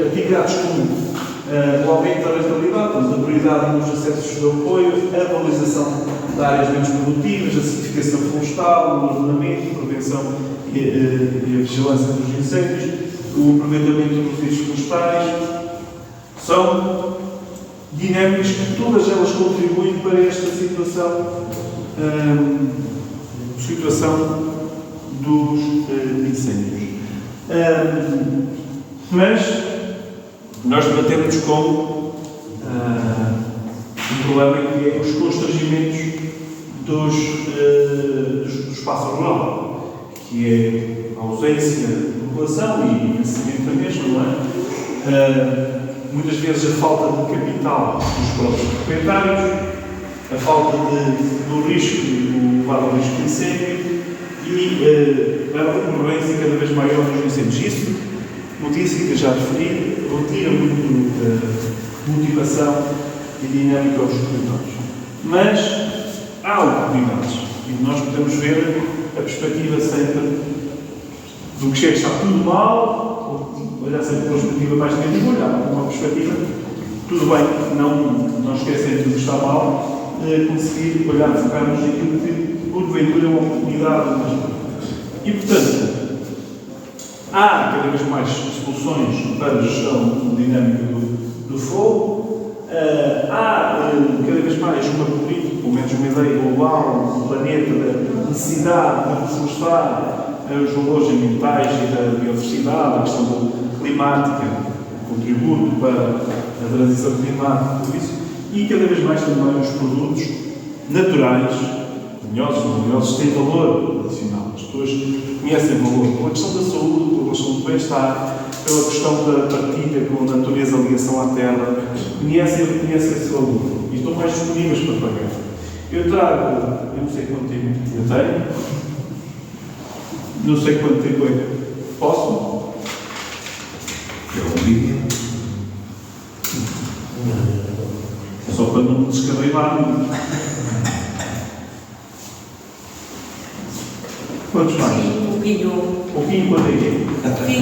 atividades como o aumento da rentabilidade, a prioridade nos acessos de apoio, a valorização de áreas menos produtivas, a certificação florestal, o ordenamento, a prevenção e a vigilância dos incêndios, o aproveitamento dos resíduos florestais, são dinâmicas que todas elas contribuem para esta situação dos incêndios. Mas nós debatemos com um problema que é os constrangimentos do espaço rural, que é a ausência de população e investimento da mesma, não é? Muitas vezes a falta de capital dos próprios proprietários, a falta do risco, do elevado risco de incêndio e a recorrência cada vez maior dos incêndios. Isso, notícia que já referi, retira muito motivação e dinâmica aos territórios. Mas há oportunidades e nós podemos ver a perspectiva sempre do que chega está tudo mal, olhar sempre para a perspectiva mais menos olhar, uma perspectiva, tudo bem, não esquecem tudo que está mal, conseguir olhar, focar-nos naquilo que, porventura, é uma oportunidade. E, portanto, há cada vez mais soluções para a gestão dinâmica do fogo, há cada vez mais uma política, pelo menos uma ideia global do planeta, da necessidade de reflorestar os valores ambientais e da biodiversidade, a questão climática, o contributo para a transição climática, tudo isso, e cada vez mais também os produtos naturais, melhores, têm valor adicional. As pessoas conhecem o valor pela questão da saúde, pela questão do bem-estar, pela questão da partilha com a natureza, a ligação à terra, conhecem e reconhecem esse valor e estão mais disponíveis para pagar. Eu trago, eu não sei quanto tempo eu tenho, não sei quanto tempo é. Posso? É um vídeo. Só para não me descarrilar. Quantos mais? Um pouquinho Quanto é que é?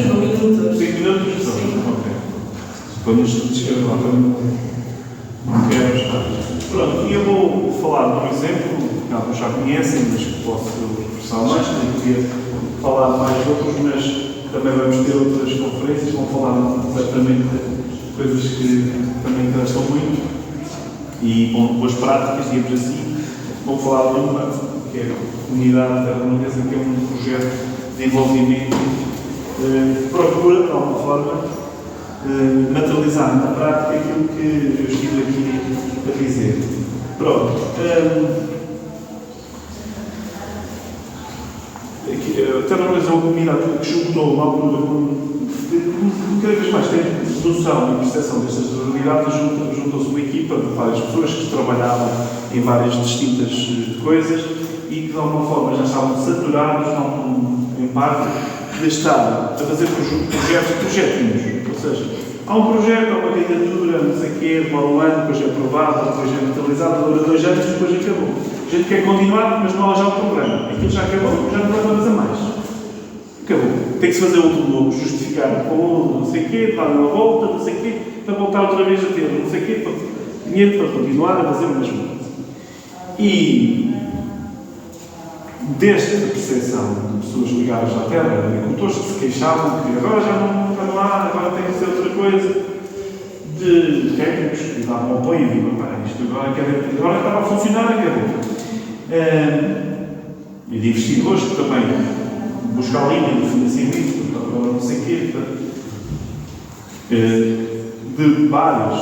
5 minutos. 5 minutos? Sim. Ok. Para nos descarrilar, para não quero estar. Pronto, e eu vou falar de um exemplo, que alguns já conhecem, mas que posso reforçar mais, eu queria falar mais de outros, mas também vamos ter outras conferências, vão falar certamente de coisas que também interessam muito e com boas práticas, digamos assim. Vou falar de uma, que é a Unidade da Redondeza, que é um projeto de envolvimento que procura, de alguma forma, materializar na prática aquilo que eu estive aqui a dizer. Pronto. A Terra é uma comunidade que juntou uma altura cada vez mais tem noção e percepção destas realidades, juntou-se uma equipa de várias pessoas que trabalhavam em várias distintas coisas e que de alguma forma já estavam saturados, em parte, de estar a fazer projetinhos. Ou seja, há um projeto, há uma candidatura, não sei o quê, demora um ano, depois é aprovado, depois é materializado, dura 2 anos, depois acabou. A gente quer continuar, mas não há já o programa. Aquilo já acabou, já não vai fazer mais. Acabou. Tem que se fazer outro novo, justificar com não sei o quê, dar uma volta, não sei o quê, para voltar outra vez a ter não sei o quê, dinheiro para continuar a fazer a mesma coisa. E desta percepção de pessoas ligadas à terra, agricultores que se queixavam que agora já não há, agora tem que ser outra coisa, de técnicos que davam apoio e viram, isto agora estava a funcionar, acabou. E de investidores que também buscar a linha de financiamento, agora não sei o quê, de várias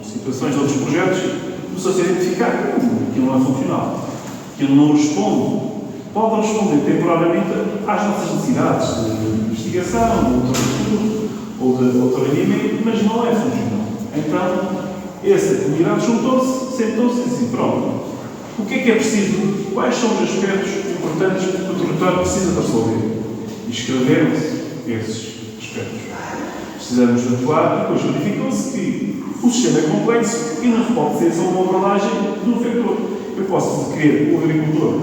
situações de outros projetos, começou a ser identificado que aquilo não é funcional, que aquilo não responde, pode responder temporariamente às nossas necessidades de investigação, de outro estudo ou de outro rendimento, mas não é funcional. Então, essa comunidade juntou-se, sentou-se e disse: pronto, o que é preciso? Quais são os aspectos importantes que o território precisa de resolver? E escreveram-se esses aspectos. precisamos de atuar, e depois verificou-se que o sistema é complexo e não se pode ser só uma abordagem do vetor. Eu posso querer que o agricultor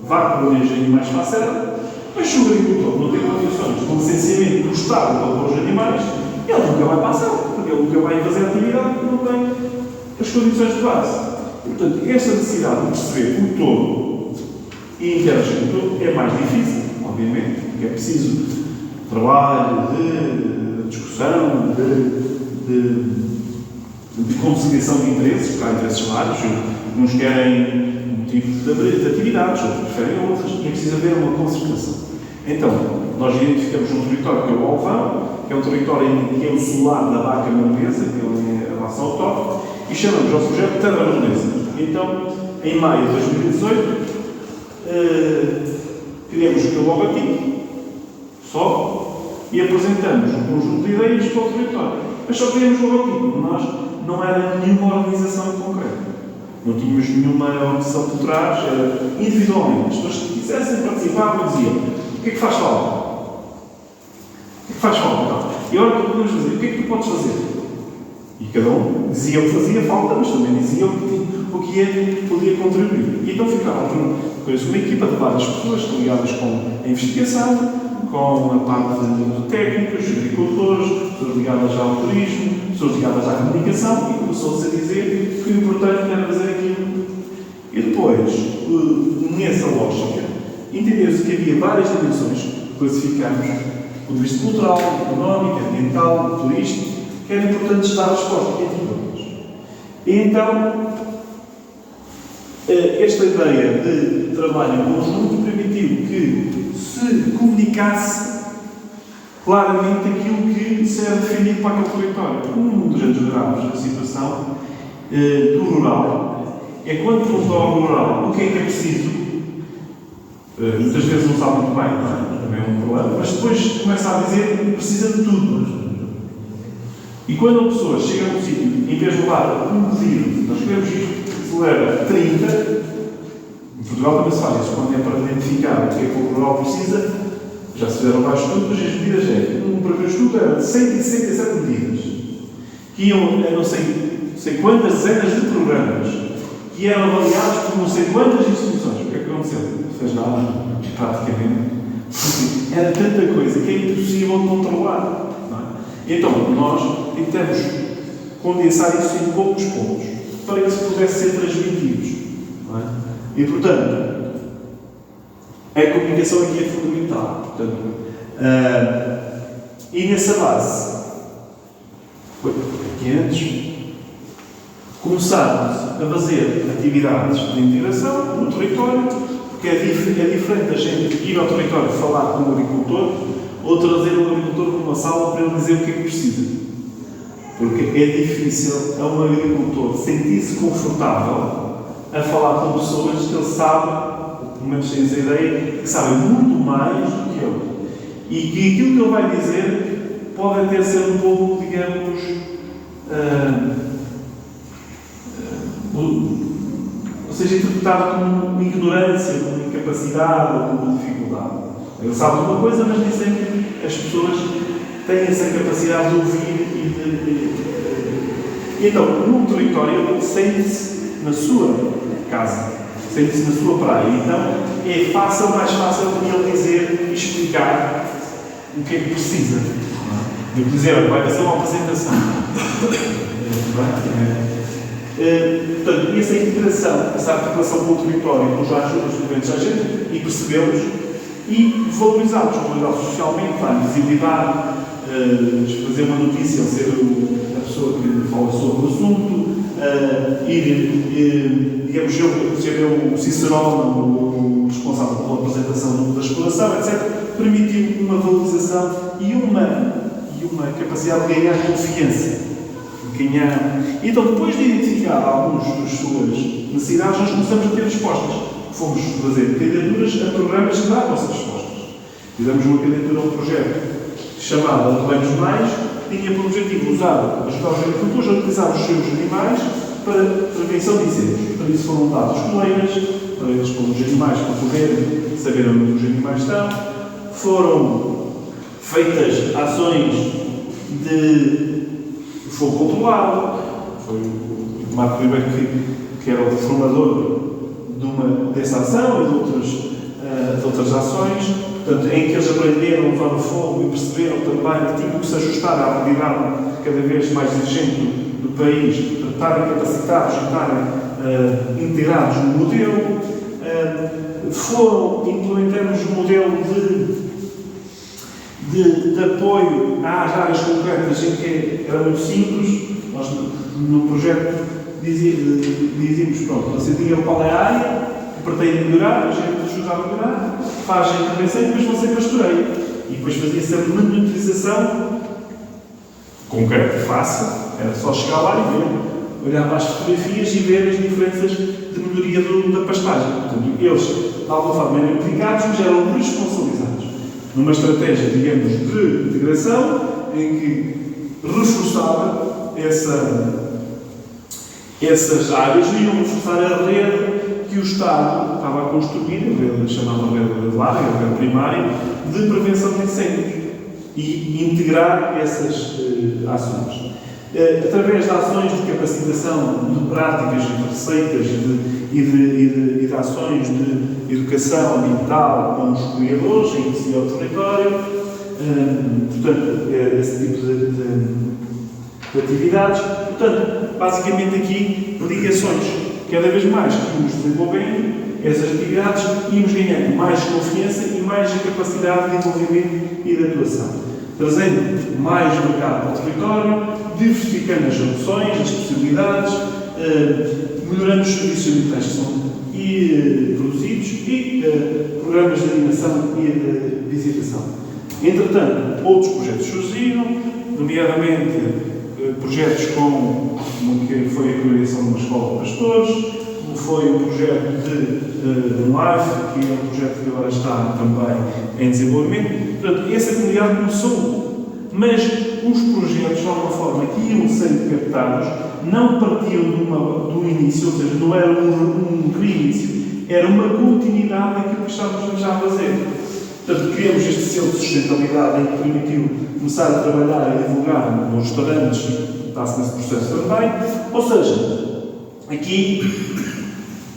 vá para onde os animais façam, mas se o agricultor não tem condições de licenciamento do Estado para pôr os animais, ele nunca vai passar, porque ele nunca vai fazer atividade porque não tem as condições de base. E, portanto, esta necessidade de perceber o todo e interagir com o todo é mais difícil, obviamente, porque é preciso trabalho, de discussão, de conciliação de interesses, porque há interesses vários, uns querem um tipo de atividades, outros preferem outras, e é preciso haver uma concertação. Então, nós identificamos um território que é o Alvão, que é um território que é o solar da vaca malmesa, que é a relação autóctone, e chamamos ao projeto Terra Malmesa. Então, em maio de 2018, criamos o logotipo, só, e apresentamos um conjunto de ideias para o território. Mas só criamos o logotipo, nós não era nenhuma organização em concreto. Não tínhamos nenhuma organização por trás, era individualmente. As pessoas que quisessem participar diziam: o que é que faz falta? O que é que faz falta? E agora o que é que podemos fazer? O que é que tu podes fazer? E cada um dizia o que fazia falta, mas também dizia o que podia contribuir. E então ficaram com uma equipa de várias pessoas ligadas com a investigação, com a parte de técnicos, agricultores, pessoas ligadas ao turismo, pessoas ligadas à comunicação, e começou-se a dizer que o importante era fazer aquilo. E depois, nessa lógica, entendeu-se que havia várias dimensões que classificamos do ponto de vista cultural, económico, ambiental, turístico, que eram importantes dar resposta entre todas. E então, esta ideia de trabalho em conjunto permitiu que se comunicasse claramente aquilo que se era defendido para aquele território. Um dos graves da situação do rural é quando vamos ao rural, o que é preciso, muitas vezes não sabe muito bem, também é um problema, mas depois começa a dizer que precisa de tudo. E quando a pessoa chega num sítio, em vez de levar um pedido, nós queremos que leva 30, em Portugal também se faz isso, quando é para identificar o que é que o rural precisa, já se fizeram vários estudos, as medidas o primeiro estudo era de 167 medidas, que iam a não sei quantas dezenas de programas, que eram avaliados por não sei quantas instituições. O que é que aconteceu? Não fez nada, praticamente. Era tanta coisa que é impossível de controlar. Então, nós tentamos condensar isso em poucos pontos, para que se pudesse ser transmitidos. Não é? E, portanto, a comunicação aqui é fundamental. Portanto, e nessa base, aqui antes, começámos a fazer atividades de integração no território, porque é diferente a gente ir ao território falar com o agricultor ou trazer o agricultor para uma sala para ele dizer o que é que precisa. Porque é difícil a um agricultor sentir-se confortável a falar com pessoas que ele sabe, pelo menos tem essa ideia, que sabem muito mais do que ele. E que aquilo que ele vai dizer pode até ser um pouco, digamos, ou seja, interpretado como ignorância, como incapacidade ou como dificuldade. Ele sabe uma coisa, mas nem sempre as pessoas têm essa capacidade de ouvir e então, num território, ele sente-se na sua casa, sente-se na sua praia. Então, é mais fácil de ele dizer e explicar o que é que precisa. Eu dizer, vai fazer uma apresentação. Portanto, essa integração, essa articulação com o território, com os documentos à gente e percebê-los e valorizá-los socialmente, dar visibilidade, fazer uma notícia, ser a pessoa que fala sobre o assunto, digamos, ser eu o cicerone, o responsável pela apresentação da exploração, etc., permitiu uma valorização e uma capacidade de ganhar confiança. Então, depois de identificar algumas das suas necessidades, nós começamos a ter respostas. Fomos fazer candidaturas a programas que davam essas respostas. Fizemos uma candidatura a um projeto chamado Rebanhos Mais, que tinha por objetivo ajudar os agricultores a utilizar os seus animais para prevenção de incêndios. Para isso foram dados coleiras, para eles pôr os animais para poderem saber onde os animais estão. Foram feitas ações de fogo controlado. Foi o Marco Ribeiro que era o formador dessa ação e de outras ações, portanto, em que eles aprenderam a usar o fogo e perceberam também que tinham que se ajustar à realidade cada vez mais exigente do país, para estarem capacitados e estarem integrados no modelo. Foram implementamos um modelo de apoio às áreas concretas em que era muito simples. Nós, no projeto, dizíamos, pronto, você diga qual é a área que pretende melhorar, a gente ajuda a melhorar, faz a intervenção e depois você pastoreia. E depois fazia-se a monitorização concreta, fácil, era só chegar lá e ver, olhar para as fotografias e ver as diferenças de melhoria da pastagem. Portanto, eles, de alguma forma, eram implicados, mas eram responsabilizados numa estratégia, digamos, de integração, em que reforçava essas áreas, iam reforçar a rede que o Estado estava a construir, a rede chamada rede larga, a rede primária, de prevenção de incêndios, e integrar essas ações. Através de ações de capacitação, de práticas, de receitas e de ações de educação ambiental com os criadores, em que se ia ao território, portanto, esse tipo de atividades. Portanto, basicamente aqui, ligações. Cada vez mais que íamos desenvolvendo essas atividades, íamos ganhando mais confiança e mais a capacidade de envolvimento e de atuação. Trazendo mais mercado para o território, diversificando as opções, as possibilidades, melhorando os serviços ambientais que são produzidos e programas de animação e de visitação. Entretanto, outros projetos surgiram, nomeadamente projetos como que foi a criação de uma escola de pastores, foi um projeto de LIFE, que é um projeto que agora está também em desenvolvimento. Portanto, essa comunidade começou, mas os projetos, de alguma forma, que iam sendo captados, não partiam do início, ou seja, não era um reinício, era uma continuidade daquilo que estávamos já a fazer. Portanto, criamos este selo de sustentabilidade em que permitiu começar a trabalhar e divulgar nos restaurantes, e está-se nesse processo também. Ou seja, aqui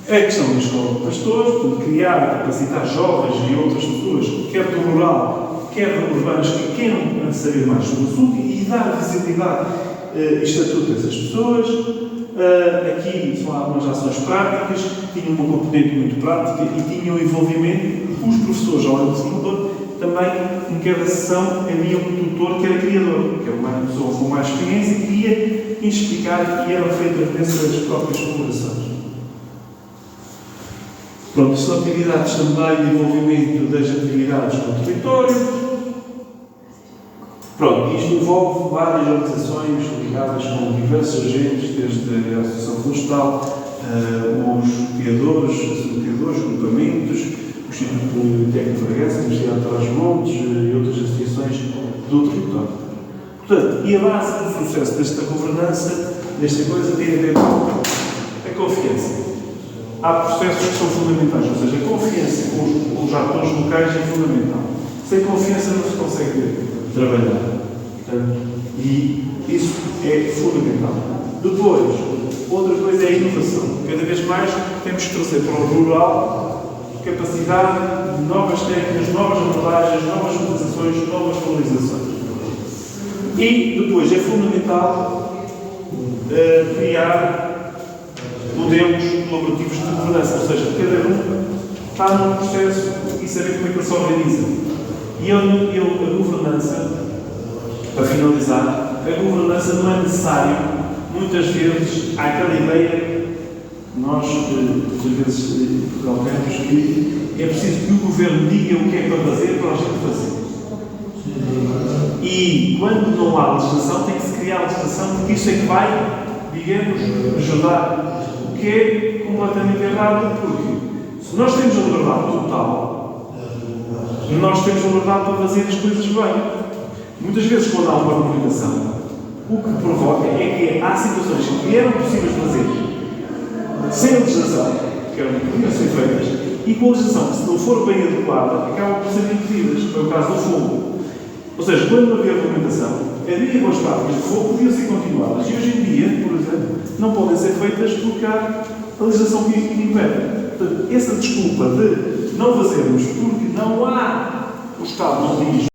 a questão da escola de pastores, portanto, criar, capacitar jovens e outras pessoas, quer do rural, quer do urbanos, que queiram saber mais sobre o assunto e dar visibilidade e estatuto a essas pessoas. Aqui são algumas ações práticas, tinham uma componente muito prática e tinham envolvimento. Os professores, ao lado do formador, também em cada sessão havia um tutor que era criador, que era uma pessoa com mais experiência e que ia explicar e eram feitas nessas próprias colaborações. Pronto, são atividades também de envolvimento das atividades com o território. Pronto, isto envolve várias organizações ligadas com diversos agentes, desde a Associação Florestal, os criadores, agrupamentos, o Instituto Técnico de Bragança, a Universidade de Trás-os-Montes e outras associações do território. Portanto, e a base do processo desta governança, desta coisa, tem a ver com a confiança. Há processos que são fundamentais, ou seja, a confiança com os atores locais é fundamental. Sem confiança não se consegue trabalhar. Portanto, e isso é fundamental. Depois, outra coisa é a inovação. Cada vez mais temos que trazer para o rural capacidade de novas técnicas, novas abordagens, novas utilizações, novas valorizações. E depois é fundamental criar modelos colaborativos de governança, ou seja, cada um está num processo e saber como é que ele se organiza. E a governança, para finalizar, a governança não é necessário, muitas vezes, há aquela ideia, nós, muitas vezes, em Portugal, temos que é preciso que o governo diga o que é para fazer, para a gente fazer. E quando não há legislação, tem que se criar legislação, porque isso é que vai, digamos, ajudar. O que é completamente errado, porque se nós temos a liberdade total, nós temos a liberdade para fazer as coisas bem. Muitas vezes, quando há uma comunicação, o que provoca é que há situações que eram possíveis fazer sem legislação, que eram podiam ser feitas, e com a legislação que, se não for bem adequada, acabam por ser impedidas, como é o caso do fogo. Ou seja, quando não havia regulamentação, havia boas práticas de fogo que podiam ser continuadas. E hoje em dia, por exemplo, não podem ser feitas porque há a legislação que impede. Portanto, essa desculpa de não fazermos porque não há, o Estado não diz